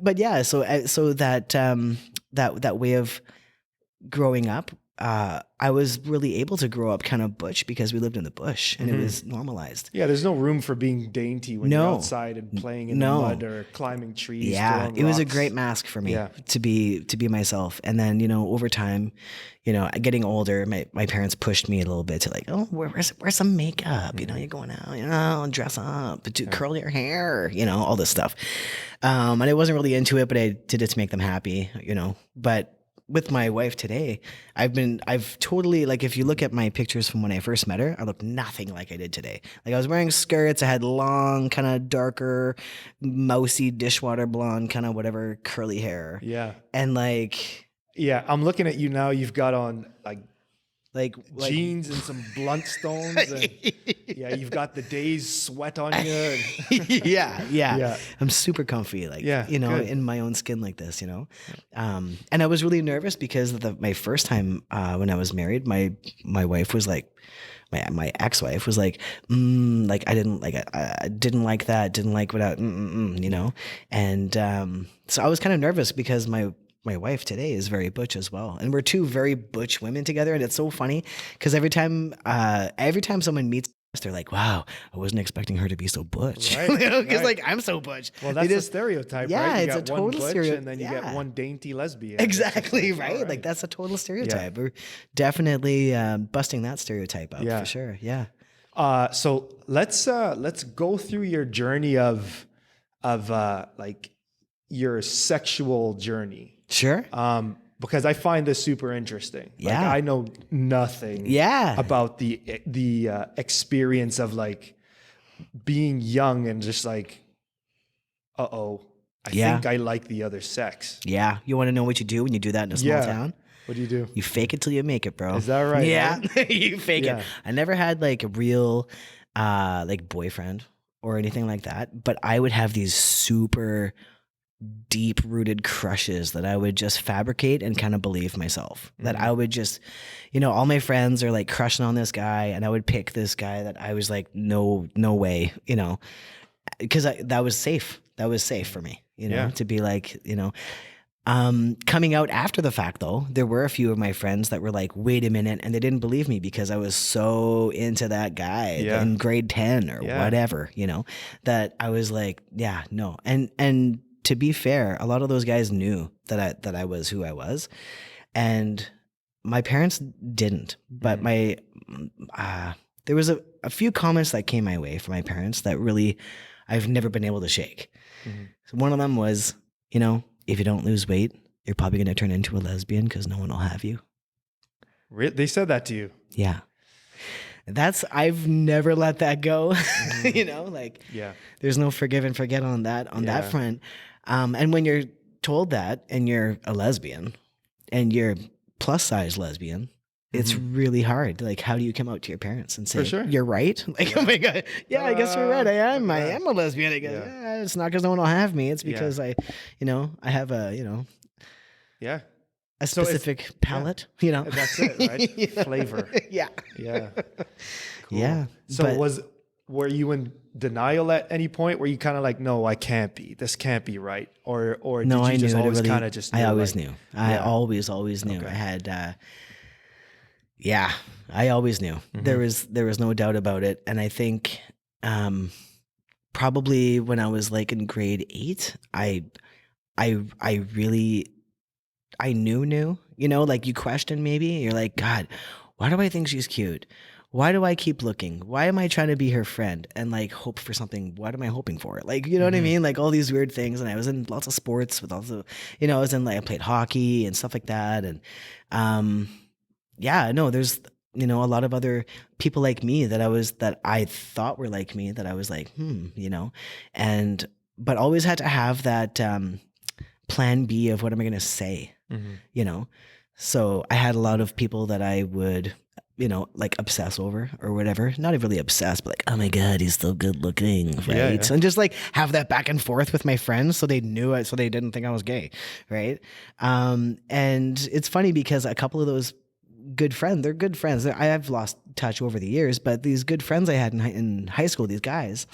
But yeah, so that way of growing up, I was really able to grow up kind of butch because we lived in the bush and it was normalized. Yeah, there's no room for being dainty when you're outside and playing in the mud or climbing trees. Yeah, it was a great mask for me to be myself. And then, over time, getting older, my parents pushed me a little bit to like, oh, wear some makeup, you're going out, dress up, curl your hair, all this stuff. And I wasn't really into it, but I did it to make them happy, but with my wife today, I've totally, like, if you look at my pictures from when I first met her, I look nothing like I did today. Like, I was wearing skirts, I had long, kind of darker, mousy, dishwater blonde, kind of whatever, curly hair. Yeah. And like... Yeah, I'm looking at you now, you've got on like jeans and some blunt stones. And yeah, you've got the day's sweat on you. Yeah. I'm super comfy, like, in my own skin like this, And I was really nervous because my first time when I was married, my wife was like, my ex-wife was like, like I didn't like that, didn't like without, And so I was kind of nervous because my wife today is very butch as well. And we're two very butch women together. And it's so funny because every time someone meets us, they're like, wow, I wasn't expecting her to be so butch. Right, because like, I'm so butch. Well, that's a stereotype, right? You it's a total stereotype. And then you get one dainty lesbian. Exactly, right? Like, that's a total stereotype. We're definitely busting that stereotype up for sure. Yeah. So let's go through your journey of like your sexual journey. Sure. Because I find this super interesting. Yeah. Like, I know nothing about the experience of like being young and just like, I think I like the other sex. Yeah. You want to know what you do when you do that in a small town? What do you do? You fake it till you make it, bro. Is that right? Yeah. You fake it. I never had like a real like boyfriend or anything like that, but I would have these super deep-rooted crushes that I would just fabricate and kind of believe myself. That I would just, all my friends are like crushing on this guy, and I would pick this guy that I was like, no way, because that was safe. That was safe for me, to be like, coming out after the fact, though, there were a few of my friends that were like, wait a minute, and they didn't believe me because I was so into that guy in grade 10 or whatever, that I was like, yeah, no. And to be fair, a lot of those guys knew that I was who I was, and my parents didn't. But there was a few comments that came my way from my parents that really I've never been able to shake. So one of them was, if you don't lose weight, you're probably going to turn into a lesbian because no one will have you. They said that to you? Yeah. I've never let that go, there's no forgive and forget on that front. And when you're told that and you're a lesbian and you're plus size lesbian, it's really hard. Like, how do you come out to your parents and say, you're right? Like, oh my God. Yeah, I guess you're right. I am a lesbian. I guess it's not because no one will have me. It's because I have a specific palate, That's it, right? Flavor. Yeah. Cool. Yeah. So were you in denial at any point? Were you kind of like, no, I can't be. This can't be right, or did you just always kind of just? I always knew. I always knew. Okay. I had. I always knew. There was no doubt about it, and I think, probably when I was like in grade 8, I really knew. Like, you question maybe. You're like, God, why do I think she's cute? Why do I keep looking? Why am I trying to be her friend and like hope for something? What am I hoping for? Like, you know what I mean? Like, all these weird things. And I was in lots of sports with also, I played hockey and stuff like that. And, there's, a lot of other people like me that I thought were like me that I was like, but always had to have that, plan B of what am I going to say, So I had a lot of people that I would, like obsess over or whatever. Not even really obsessed, but like, oh my God, he's so good looking, right? Yeah. And just like have that back and forth with my friends so they knew it, so they didn't think I was gay, right? And it's funny because a couple of those they're good friends. I have lost touch over the years, but these good friends I had in high school, these guys,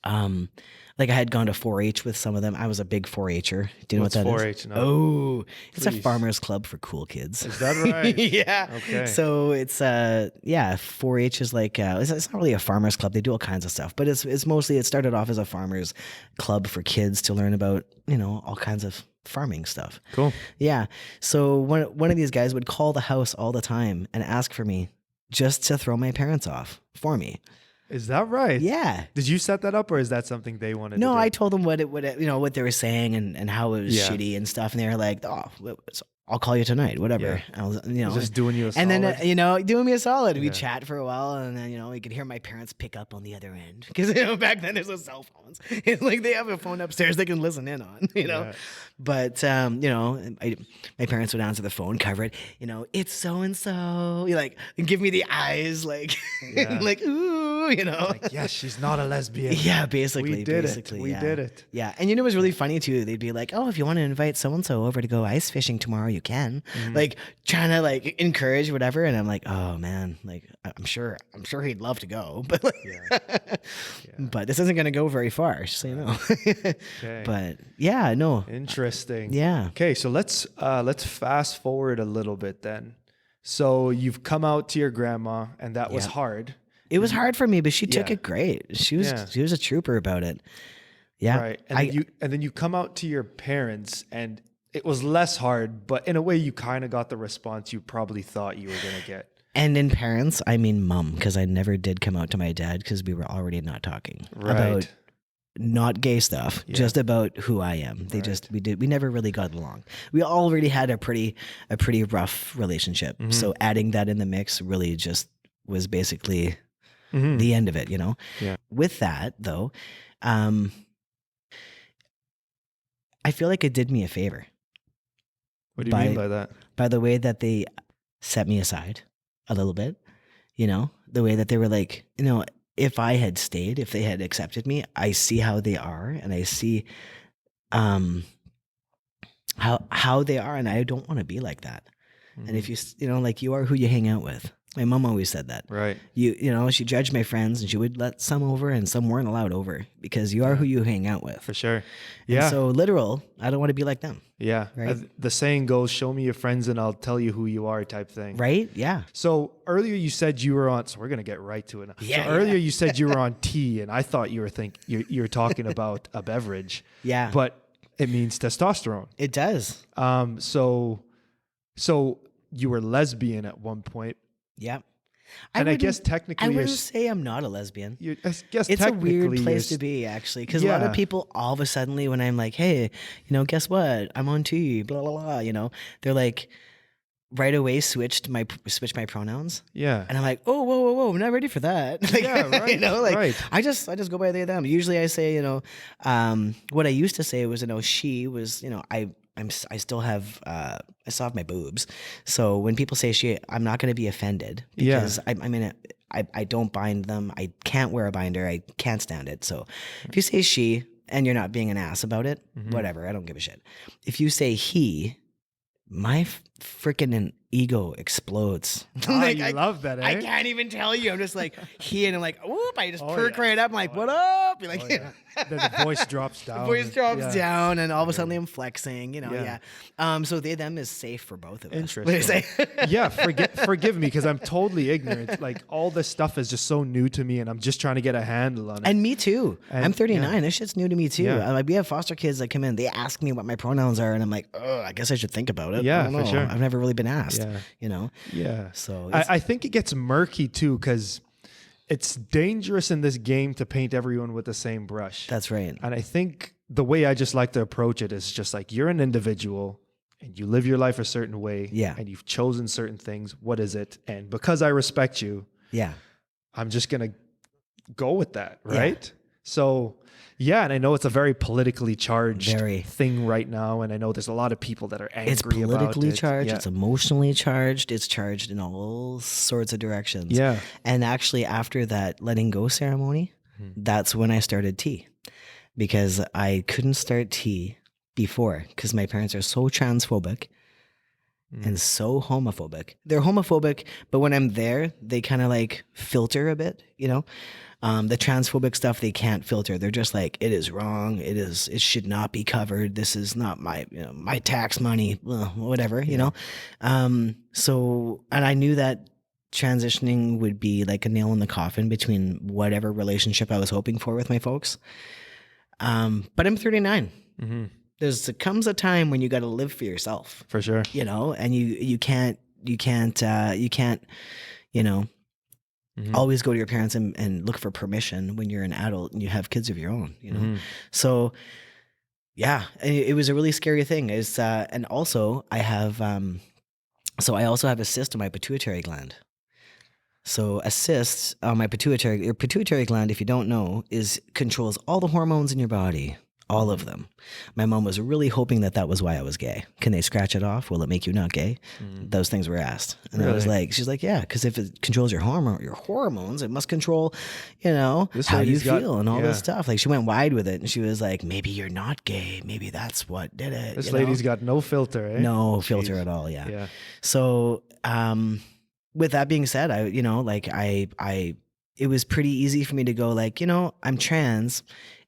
like Like I had gone to 4-H with some of them. I was a big 4-H'er. Do you know What's what that 4-H? is? No. Oh, it's a Please. farmers club for cool kids. Is that right? Yeah. Okay. So it's 4-H is like it's not really a farmers club. They do all kinds of stuff, but it's mostly it started off as a farmers club for kids to learn about all kinds of farming stuff. Cool. Yeah. So one of these guys would call the house all the time and ask for me just to throw my parents off for me. Is that right? Yeah. Did you set that up, or is that something they wanted to do? No, I told them what they were saying and how it was shitty and stuff, and they were like, "Oh, I'll call you tonight, whatever." Yeah. I was, just doing you a solid. and then doing me a solid. We chat for a while, and then we could hear my parents pick up on the other end because back then there's no cell phones. It's like they have a phone upstairs they can listen in on, Yeah. But my parents would answer the phone, cover it. It's so and so. And give me the eyes, like like ooh, Like, yes, she's not a lesbian. Yeah, basically. We did it. We did it. Yeah. And it was really funny too. They'd be like, "Oh, if you want to invite so and so over to go ice fishing tomorrow, you can." Like trying to encourage whatever. And I'm like, "Oh man, I'm sure he'd love to go." But but this isn't gonna go very far, just so you know. Okay. But yeah, no. Interesting. Yeah. Okay, so let's fast forward a little bit then. So you've come out to your grandma, and that was hard. It was hard for me, but she took it great. She was a trooper about it. Yeah. Right. And then you come out to your parents, and it was less hard, but in a way you kind of got the response you probably thought you were going to get. And in parents, I mean mom, because I never did come out to my dad because we were already not talking about not gay stuff, just about who I am. We never really got along. We already had a pretty rough relationship. So adding that in the mix really just was basically the end of it, Yeah. With that though, I feel like it did me a favor. What do you mean by that? By the way that they set me aside a little bit, the way that they were like, if I had stayed, if they had accepted me, I see how they are, and I see how they are, and I don't want to be like that. And if you are who you hang out with. My mom always said that. Right. She judged my friends, and she would let some over and some weren't allowed over because you are who you hang out with. For sure. Yeah. And so literal, I don't want to be like them. Yeah. Right? The saying goes, show me your friends and I'll tell you who you are type thing. Right? Yeah. So earlier you said you were on, so we're going to get right to it now. Yeah, so earlier you said you were on tea, and I thought you were talking about a beverage. Yeah. But it means testosterone. It does. So you were lesbian at one point. Yeah. And I guess technically, I wouldn't say I'm not a lesbian. I guess it's a weird place to be, actually, because a lot of people, all of a sudden, when I'm like, "Hey, guess what? I'm on T," blah blah blah. They're like, right away switch my pronouns. Yeah. And I'm like, "Oh, whoa, I'm not ready for that." Right. I just go by they them. Usually I say, what I used to say was, she was, I still have my boobs. So when people say she, I'm not going to be offended because I don't bind them. I can't wear a binder. I can't stand it. So if you say she and you're not being an ass about it, whatever, I don't give a shit. If you say he, my freaking ego explodes. I love that. I can't even tell you. I'm just like he, and I'm like, whoop! I just perk right up. I'm like, what up? You're like, then the voice drops down. The voice drops down, and all of a sudden I'm flexing. So they them is safe for both of us. Interesting. Yeah, forgive me because I'm totally ignorant. Like all this stuff is just so new to me, and I'm just trying to get a handle on it. And me too. I'm 39. This shit's new to me too. Yeah. We have foster kids that come in. They ask me what my pronouns are, and I'm like, oh, I guess I should think about it. Yeah, I don't know. for sure. I've never really been asked. Yeah. So I think it gets murky too because it's dangerous in this game to paint everyone with the same brush. That's right. And I think the way I just like to approach it is just like you're an individual and you live your life a certain way. Yeah. And you've chosen certain things. What is it? And because I respect you, I'm just going to go with that. Right. Yeah. So, and I know it's a very politically charged thing right now. And I know there's a lot of people that are angry about it. It's politically charged. Yeah. It's emotionally charged. It's charged in all sorts of directions. Yeah. And actually after that letting go ceremony, that's when I started tea, because I couldn't start tea before because my parents are so transphobic and so homophobic. They're homophobic, but when I'm there, they kind of like filter a bit, you know? The transphobic stuff, they can't filter. They're just like, it is wrong. It should not be covered. This is not my, my tax money, whatever, you know? So, and I knew that transitioning would be like a nail in the coffin between whatever relationship I was hoping for with my folks. But I'm 39. Mm-hmm. There comes a time when you got to live for yourself, for sure, and you can't, always go to your parents and look for permission when you're an adult and you have kids of your own, So yeah, it was a really scary thing. And also I have, I also have a cyst on my pituitary gland. So a cyst on my your pituitary gland, if you don't know, controls all the hormones in your body. All of them. My mom was really hoping that was why I was gay. Can they scratch it off? Will it make you not gay? Those things were asked. And I was like, she's like, yeah, because if it controls your hormones, it must control, how you feel and all this stuff. Like she went wide with it and she was like, maybe you're not gay. Maybe that's what did it. This lady's got no filter, eh? No filter at all. Yeah. So, with that being said, it was pretty easy for me to go like, I'm trans.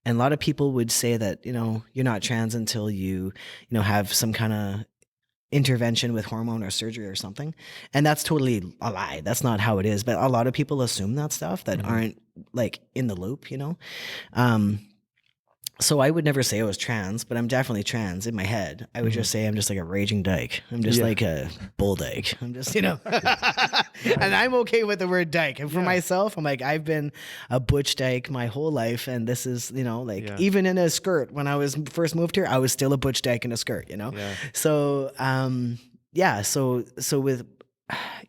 And a lot of people would say that, you're not trans until you, have some kind of intervention with hormone or surgery or something. And that's totally a lie. That's not how it is. But a lot of people assume that stuff that aren't like in the loop, So I would never say I was trans, but I'm definitely trans in my head. I would just say I'm just like a raging dyke. I'm just like a bull dyke. I'm just, and I'm okay with the word dyke. And for myself, I'm like, I've been a butch dyke my whole life. And this is, even in a skirt, when I was first moved here, I was still a butch dyke in a skirt, So, so with,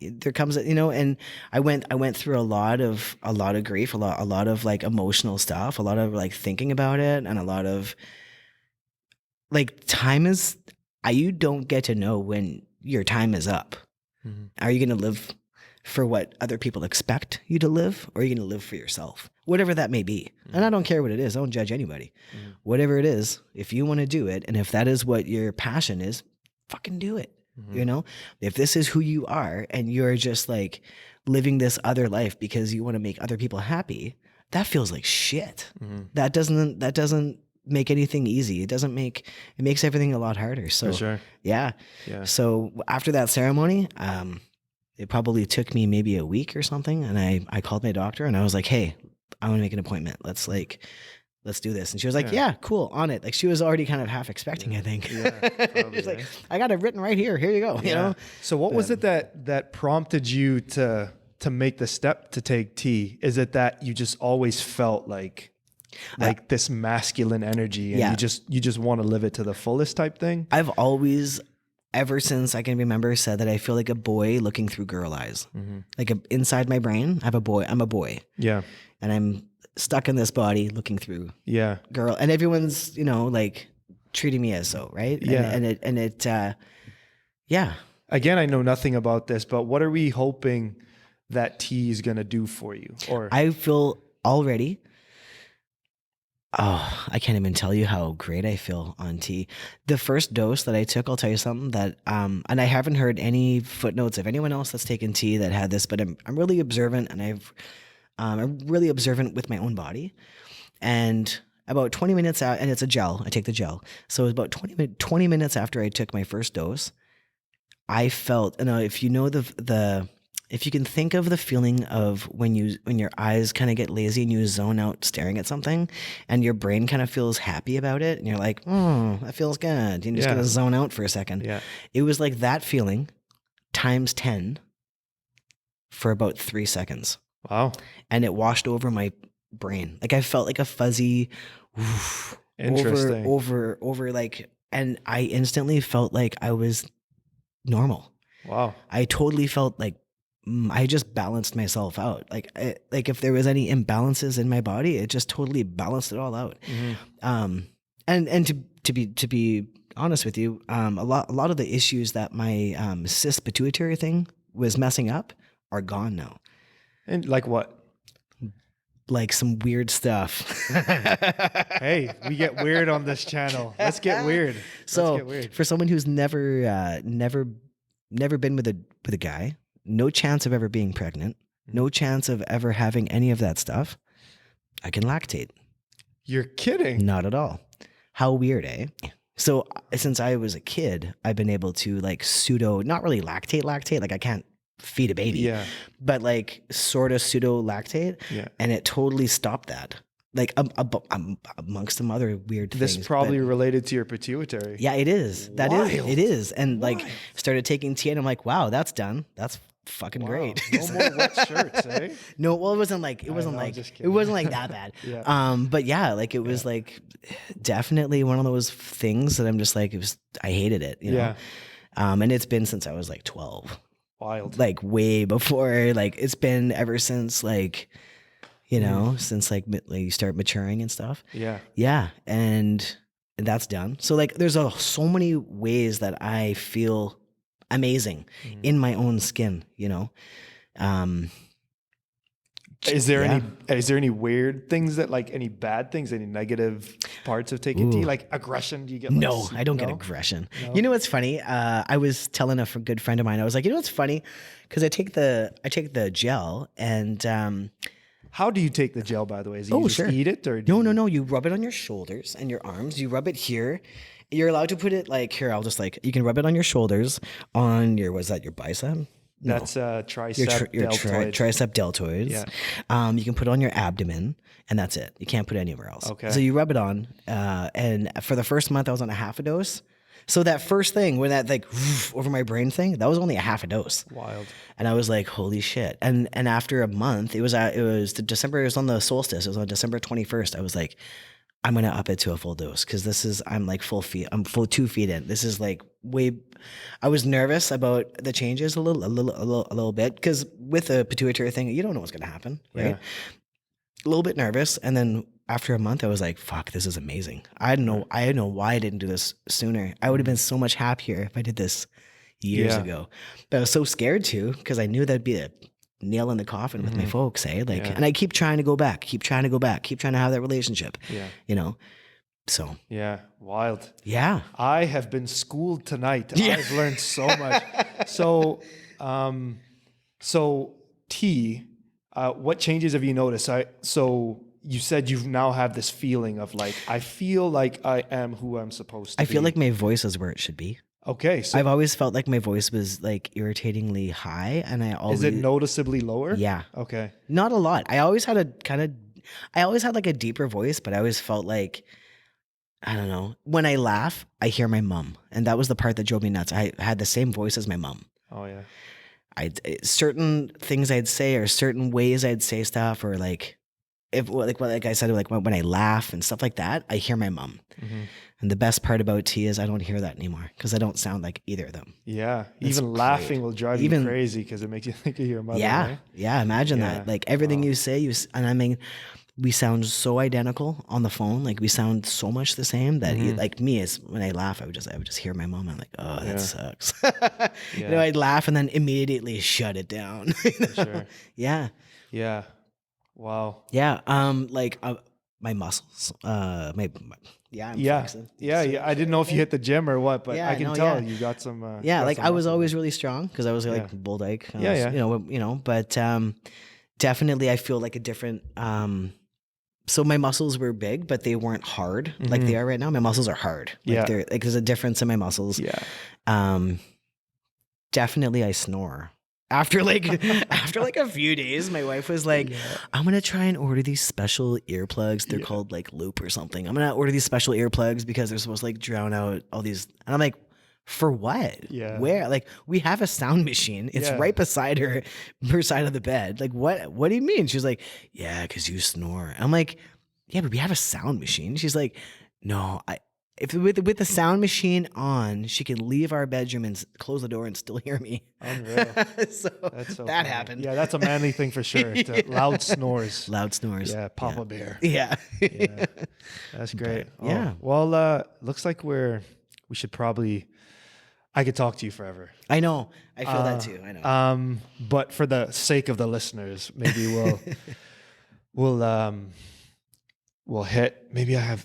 there comes and I went through a lot of grief, a lot of like emotional stuff, a lot of like thinking about it, and a lot of like you don't get to know when your time is up. Are you going to live for what other people expect you to live, or are you going to live for yourself, whatever that may be? And I don't care what it is. I don't judge anybody. Whatever it is, if you want to do it, and if that is what your passion is, fucking do it. If this is who you are and you're just like living this other life because you want to make other people happy, that feels like shit. That doesn't make anything easy. It makes everything a lot harder. So, for sure. Yeah. So after that ceremony, it probably took me maybe a week or something. And I called my doctor and I was like, hey, I want to make an appointment. Let's do this. And she was like, yeah, cool, on it. Like she was already kind of half expecting, I think. She's like, I got it written right here. Here you go. So what was it that prompted you to make the step to take tea? Is it that you just always felt like this masculine energy and you just want to live it to the fullest type thing? I've always, ever since I can remember, said that I feel like a boy looking through girl eyes. Like inside my brain, I'm a boy. Yeah. And I'm stuck in this body looking through girl, and everyone's like treating me as so, right? Again, I know nothing about this, but what are we hoping that tea is going to do for you? Or I feel already, I can't even tell you how great I feel on tea. The first dose that I took, I'll tell you something that and I haven't heard any footnotes of anyone else that's taken tea that had this, but I'm really observant, and I'm really observant with my own body. And about 20 minutes out, and it's a gel, I take the gel. So it was about 20 minutes after I took my first dose, I felt, if you know if you can think of the feeling of when your eyes kind of get lazy and you zone out staring at something and your brain kind of feels happy about it and you're like, that feels good. You're just going to zone out for a second. Yeah. It was like that feeling times 10 for about 3 seconds. Wow. And it washed over my brain. Like I felt like a fuzzy interesting over like, and I instantly felt like I was normal. Wow. I totally felt like I just balanced myself out. Like if there was any imbalances in my body, it just totally balanced it all out. And to be honest with you, a lot of the issues that my cis pituitary thing was messing up are gone now. And like what? Like some weird stuff. Hey, we get weird on this channel. Let's get weird. For someone who's never never been with a guy, no chance of ever being pregnant, no chance of ever having any of that stuff. I can lactate. You're kidding. Not at all. How weird, eh? So since I was a kid, I've been able to like not really lactate. Like I can't feed a baby, but like sort of pseudo lactate. Yeah. And it totally stopped that. Like amongst some other weird things. This probably related to your pituitary. Yeah, it is. It is. And like started taking tea and I'm like, wow, that's done. That's fucking great. No more wet shirts, eh? No, well, it wasn't like that bad. Yeah. But yeah, like it was like definitely one of those things that I'm just like, I hated it, you know? And it's been since I was like 12. Wild. Like way before, like it's been ever since like, you know, since like you start maturing and stuff. Yeah. Yeah. And that's done. So like there's so many ways that I feel amazing in my own skin, you know. Is there any weird things that like any bad things, any negative parts of taking tea, like aggression? Do you get like, no, I don't get aggression. No? You know what's funny? I was telling a good friend of mine, I was like, you know what's funny? Because I take the gel and how do you take the gel, by the way? Is you just eat it or no, you rub it on your shoulders and your arms. You rub it here. You're allowed to put it like here. I'll just like, you can rub it on your shoulders, on your, was that your bicep? No. That's tricep deltoid. Tricep deltoids. Yeah. You can put it on your abdomen and that's it. You can't put it anywhere else. Okay. So you rub it on. And for the first month I was on a half a dose. So that first thing, when that like over my brain thing, that was only a half a dose. Wild. And I was like, holy shit. And after a month, it was the December, it was on the solstice. It was on December 21st. I was like, I'm going to up it to a full dose. Cause I'm like I'm full 2 feet in. This is like I was nervous about the changes a little bit. Cause with the pituitary thing, you don't know what's going to happen. Right. Yeah. A little bit nervous. And then after a month, I was like, fuck, this is amazing. I don't know why I didn't do this sooner. I would have been so much happier if I did this years ago. But I was so scared to, because I knew that'd be a nail in the coffin with my folks, eh? Like, and I keep trying to go back, keep trying to have that relationship. Yeah. You know? So. Yeah. Wild. Yeah. I have been schooled tonight. Yeah. I've learned so much. So tea, what changes have you noticed? So you said you now have this feeling of like, I feel like I am who I'm supposed to be. I feel like my voice is where it should be. Okay. So I've always felt like my voice was like irritatingly high and is it noticeably lower? Yeah. Okay. Not a lot. I always had like a deeper voice, but I always felt like, I don't know. When I laugh, I hear my mom. And that was the part that drove me nuts. I had the same voice as my mom. Oh yeah. Certain things I'd say or certain ways I'd say stuff or like, like I said, like when I laugh and stuff like that, I hear my mom. Mm-hmm. And the best part about tea is I don't hear that anymore because I don't sound like either of them. Yeah. Even laughing will drive you crazy because it makes you think of your mother. Yeah. Right? Yeah. Imagine that. Like everything you say, and I mean, we sound so identical on the phone. Like we sound so much the same that like me is when I laugh, I would just hear my mom. I'm like, oh, that sucks. You know, I'd laugh and then immediately shut it down. Sure. Yeah. Yeah. Wow. Yeah. My muscles, I'm flexing. Yeah. I didn't know if you hit the gym or what, but I can tell you got some. Like I was always really strong because I was like bull dyke. You know, but definitely I feel like a different. So my muscles were big, but they weren't hard like they are right now. My muscles are hard. Like there's a difference in my muscles. Yeah. Definitely I snore. After like a few days, my wife was like, I'm going to try and order these special earplugs. They're called like Loop or something. I'm going to order these special earplugs because they're supposed to like drown out all these. And I'm like, for what? Yeah. Where? Like we have a sound machine. It's right beside her side of the bed. Like what do you mean? She's like, yeah, because you snore. I'm like, yeah, but we have a sound machine. She's like, no, if with the sound machine on, she can leave our bedroom and close the door and still hear me. Unreal. So that happened. Yeah, that's a manly thing for sure. Loud snores. Loud snores. Yeah, Papa Bear. Yeah. That's great. But, Well, looks like we should probably. I could talk to you forever. I know. I feel that too. I know. But for the sake of the listeners, maybe we'll hit. Maybe I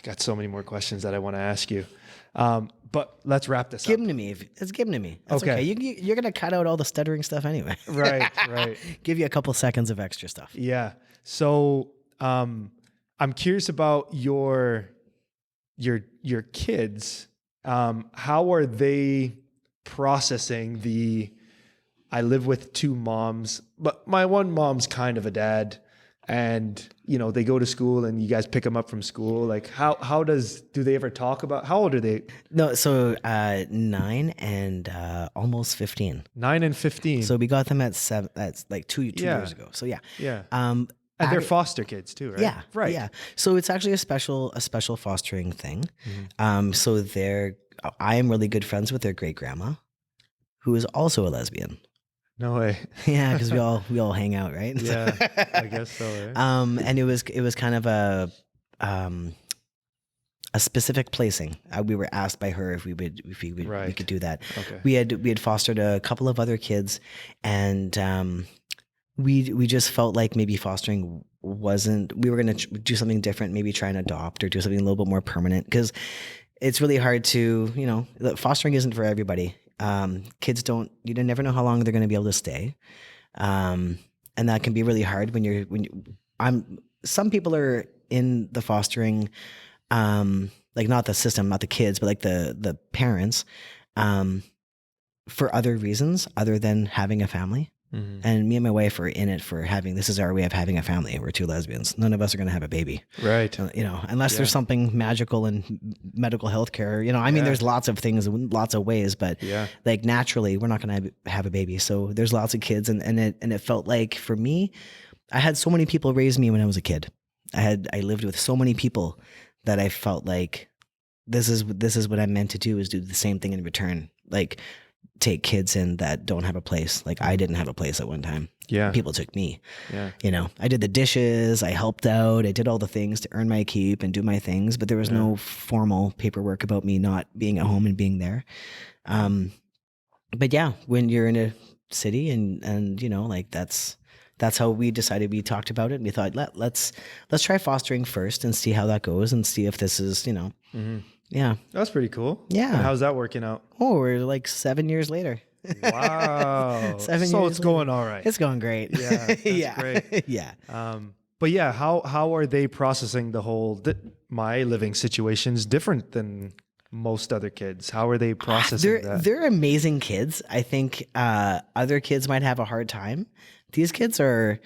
got so many more questions that I want to ask you. But let's wrap this Give up. them to me. Let's give them to me. That's okay. You're going to cut out all the stuttering stuff anyway. Right. Give you a couple seconds of extra stuff. Yeah. So I'm curious about your kids. How are they processing I live with two moms, but my one mom's kind of a dad, and they go to school and you guys pick them up from school. Like do they ever talk about, how old are they? No, so 9 and almost 15. 9 and 15. So we got them at 7. That's like two years ago. So yeah. And they're foster kids too, right? Yeah. Right. Yeah. So it's actually a special fostering thing. So I am really good friends with their great grandma, who is also a lesbian. No way. Yeah, because we all hang out, right? Yeah, I guess so. Right? And it was kind of a specific placing. We were asked by her if we could do that. Okay. We had fostered a couple of other kids, and we just felt like maybe fostering wasn't. We were going to do something different, maybe try and adopt or do something a little bit more permanent, because it's really hard to fostering isn't for everybody. Kids you never know how long they're going to be able to stay. And that can be really hard some people are in the fostering, like not the system, not the kids, but like the parents, for other reasons other than having a family. Mm-hmm. And me and my wife are in it for this is our way of having a family. We're two lesbians. None of us are going to have a baby. Right. Unless there's something magical in medical healthcare. I mean, there's lots of things, lots of ways, but like naturally we're not going to have a baby. So there's lots of kids. And it felt like for me, I had so many people raise me when I was a kid. I lived with so many people that I felt like this is what I'm meant to do, is do the same thing in return. Like, take kids in that don't have a place. Like I didn't have a place at one time. Yeah. People took me. Yeah. I did the dishes, I helped out, I did all the things to earn my keep and do my things, but there was no formal paperwork about me not being at home and being there. But yeah, when you're in a city and like that's how we decided. We talked about it and we thought, let's try fostering first and see how that goes and see if this is, Mm-hmm. Yeah. That's pretty cool. Yeah. And how's that working out? Oh, we're like 7 years later. Wow. 7 years So it's later. going all right. It's going great. Yeah. That's great. Yeah. But yeah, how are they processing the whole, my living situation's different than most other kids? How are they processing that? They're amazing kids. I think other kids might have a hard time. These kids are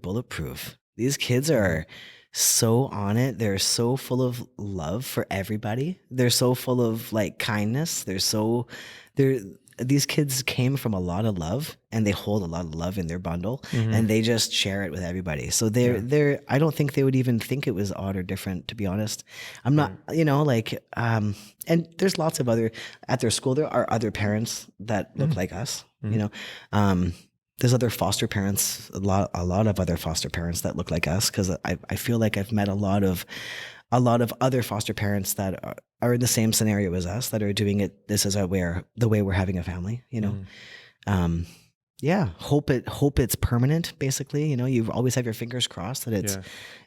bulletproof. These kids are so on it. They're so full of love for everybody. They're so full of like kindness. These kids came from a lot of love, and they hold a lot of love in their bundle, and they just share it with everybody. So I don't think they would even think it was odd or different, to be honest. I'm not, and there's lots of at their school, there are other parents that look like us, there's other foster parents, a lot of other foster parents that look like us, because I feel like I've met a lot of other foster parents that are in the same scenario as us, that are doing it. This is the way we're having a family, Yeah. Hope it's permanent, basically. You always have your fingers crossed that it's.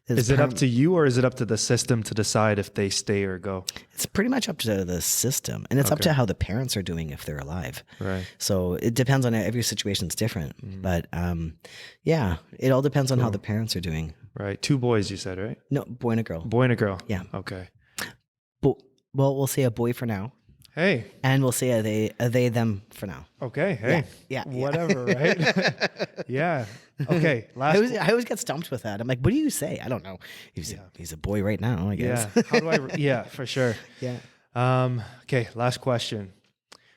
Is it up to you, or is it up to the system to decide if they stay or go? It's pretty much up to the system, and it's up to how the parents are doing if they're alive. Right. So it depends on every situation's different, but it all depends on how the parents are doing. Right. 2 boys, you said, right? No, boy and a girl. Boy and a girl. Yeah. Okay. Well, we'll say a boy for now. Hey. And we'll say a they them for now. Okay. Hey. Yeah. Whatever, right? Yeah. Okay. I always get stumped with that. I'm like, what do you say? I don't know. He's a boy right now, I guess. Yeah. How do I? Yeah, for sure. Yeah. Okay. Last question.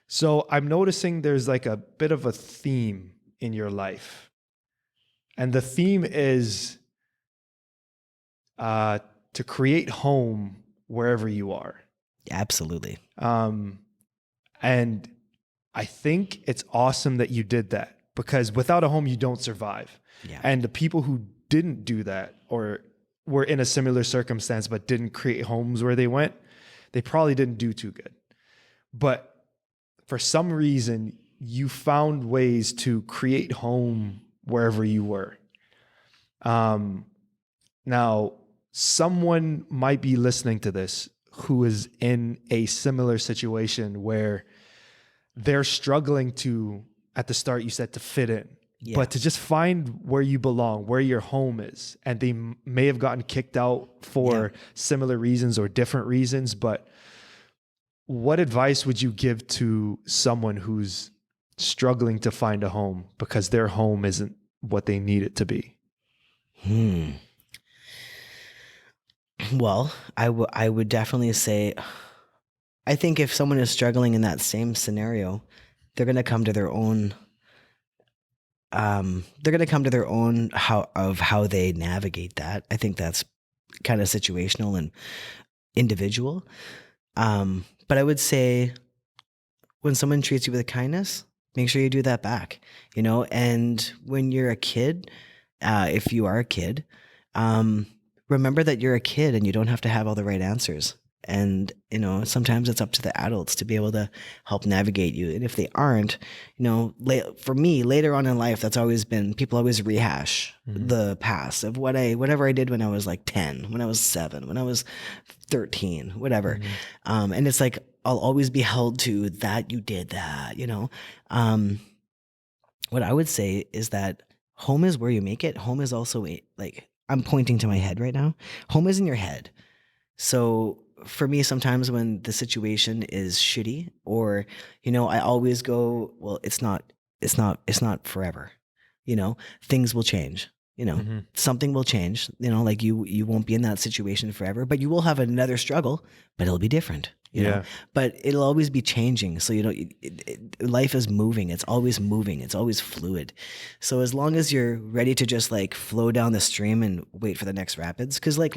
So I'm noticing there's like a bit of a theme in your life, and the theme is to create home wherever you are. Absolutely. And I think it's awesome that you did that, because without a home, you don't survive. Yeah. And the people who didn't do that, or were in a similar circumstance but didn't create homes where they went, they probably didn't do too good. But for some reason, you found ways to create home wherever you were. Now, someone might be listening to this who is in a similar situation where they're struggling to, at the start you said, to fit in, but to just find where you belong, where your home is. And they may have gotten kicked out for similar reasons or different reasons, but what advice would you give to someone who's struggling to find a home because their home isn't what they need it to be? Well, I would definitely say, I think if someone is struggling in that same scenario, they're going to come to their own, how they navigate that. I think that's kind of situational and individual. But I would say when someone treats you with kindness, make sure you do that back, and when you're a kid, if you are a kid, remember that you're a kid and you don't have to have all the right answers. And, sometimes it's up to the adults to be able to help navigate you. And if they aren't, for me, later on in life, that's always been, people always rehash the past of whatever I did when I was like 10, when I was 7, when I was 13, whatever. And it's like, I'll always be held to that. You did that, what I would say is that home is where you make it. Home is also like, I'm pointing to my head right now. Home is in your head. So for me, sometimes when the situation is shitty, or, I always go, well, it's not forever. Things will change. Something will change. Like you won't be in that situation forever, but you will have another struggle, but it'll be different. But it'll always be changing. So life is moving. It's always moving. It's always fluid. So as long as you're ready to just like flow down the stream and wait for the next rapids, because like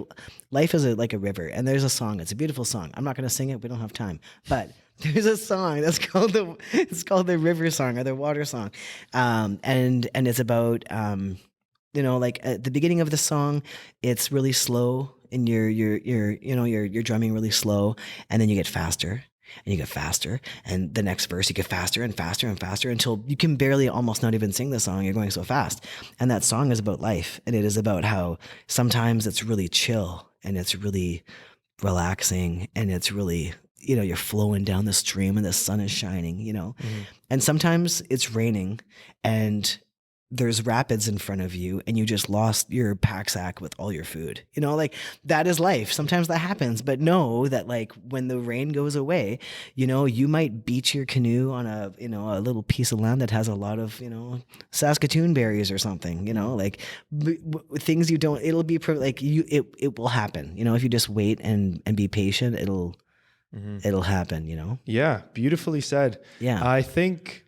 life is like a river, and there's a song. It's a beautiful song. I'm not going to sing it. We don't have time, but there's a song that's called the river song or the water song, and it's about like at the beginning of the song, it's really slow. And you're drumming really slow, and then you get faster and you get faster, and the next verse you get faster and faster and faster until you can barely almost not even sing the song. You're going so fast. And that song is about life, and it is about how sometimes it's really chill and it's really relaxing, and it's really, you're flowing down the stream and the sun is shining, and sometimes it's raining and there's rapids in front of you and you just lost your pack-sack with all your food. Like that is life. Sometimes that happens, but know that like when the rain goes away, you might beach your canoe on a little piece of land that has a lot of, Saskatoon berries or something, like things you don't, it'll be like it will happen. If you just wait and be patient, it'll happen, Yeah. Beautifully said. Yeah. I think,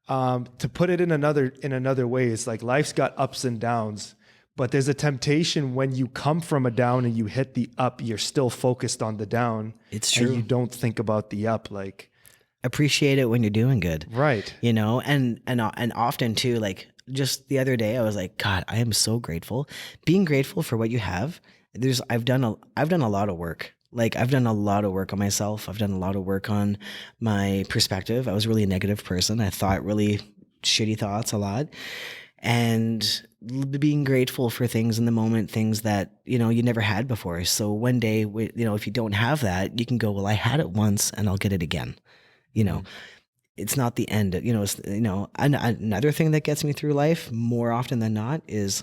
to put it in another way, it's like life's got ups and downs, but there's a temptation when you come from a down and you hit the up, you're still focused on the down. It's true. And you don't think about the up. Like, appreciate it when you're doing good. Right. And often too, like just the other day, I was like, God, I am so grateful. Being grateful for what you have. I've done a lot of work. Like I've done a lot of work on myself. I've done a lot of work on my perspective. I was really a negative person. I thought really shitty thoughts a lot, and being grateful for things in the moment, things that, you never had before. So one day, if you don't have that, you can go, well, I had it once and I'll get it again. It's not the end. Another thing that gets me through life more often than not is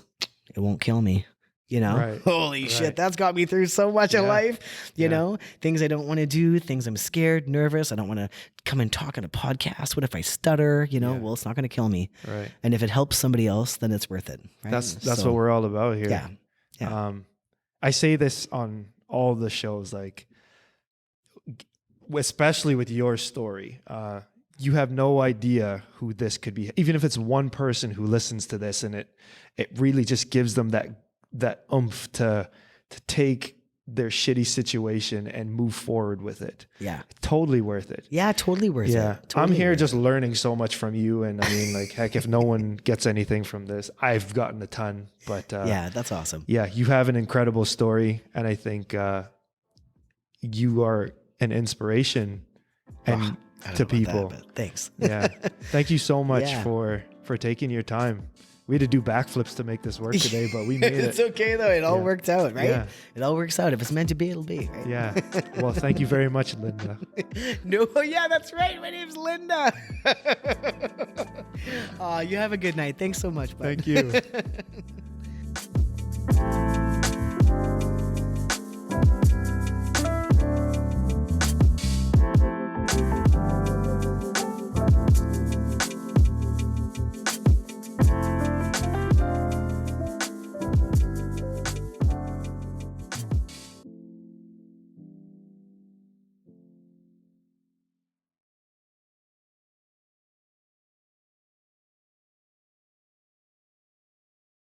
it won't kill me. Right. Holy shit, that's got me through so much in life. Things I don't want to do, things I'm scared, nervous. I don't want to come and talk on a podcast. What if I stutter? Well, it's not going to kill me. Right. And if it helps somebody else, then it's worth it. Right? That's what we're all about here. Yeah. Yeah. I say this on all the shows, like, especially with your story, you have no idea who this could be. Even if it's one person who listens to this, and it really just gives them that oomph to take their shitty situation and move forward with it. Yeah. Totally worth it. Yeah, totally worth it. Yeah. Totally I'm here just learning so much from you. And I mean, like, heck, if no one gets anything from this, I've gotten a ton. But yeah, that's awesome. Yeah, you have an incredible story. And I think you are an inspiration to people. Thanks. Yeah. Thank you so much for taking your time. We had to do backflips to make this work today, but we made it. It's okay though. It all worked out, right? Yeah. It all works out. If it's meant to be, it'll be. Right? Yeah. Well, thank you very much, Linda. No, yeah, that's right. My name's Linda. You have a good night. Thanks so much, bud. Thank you.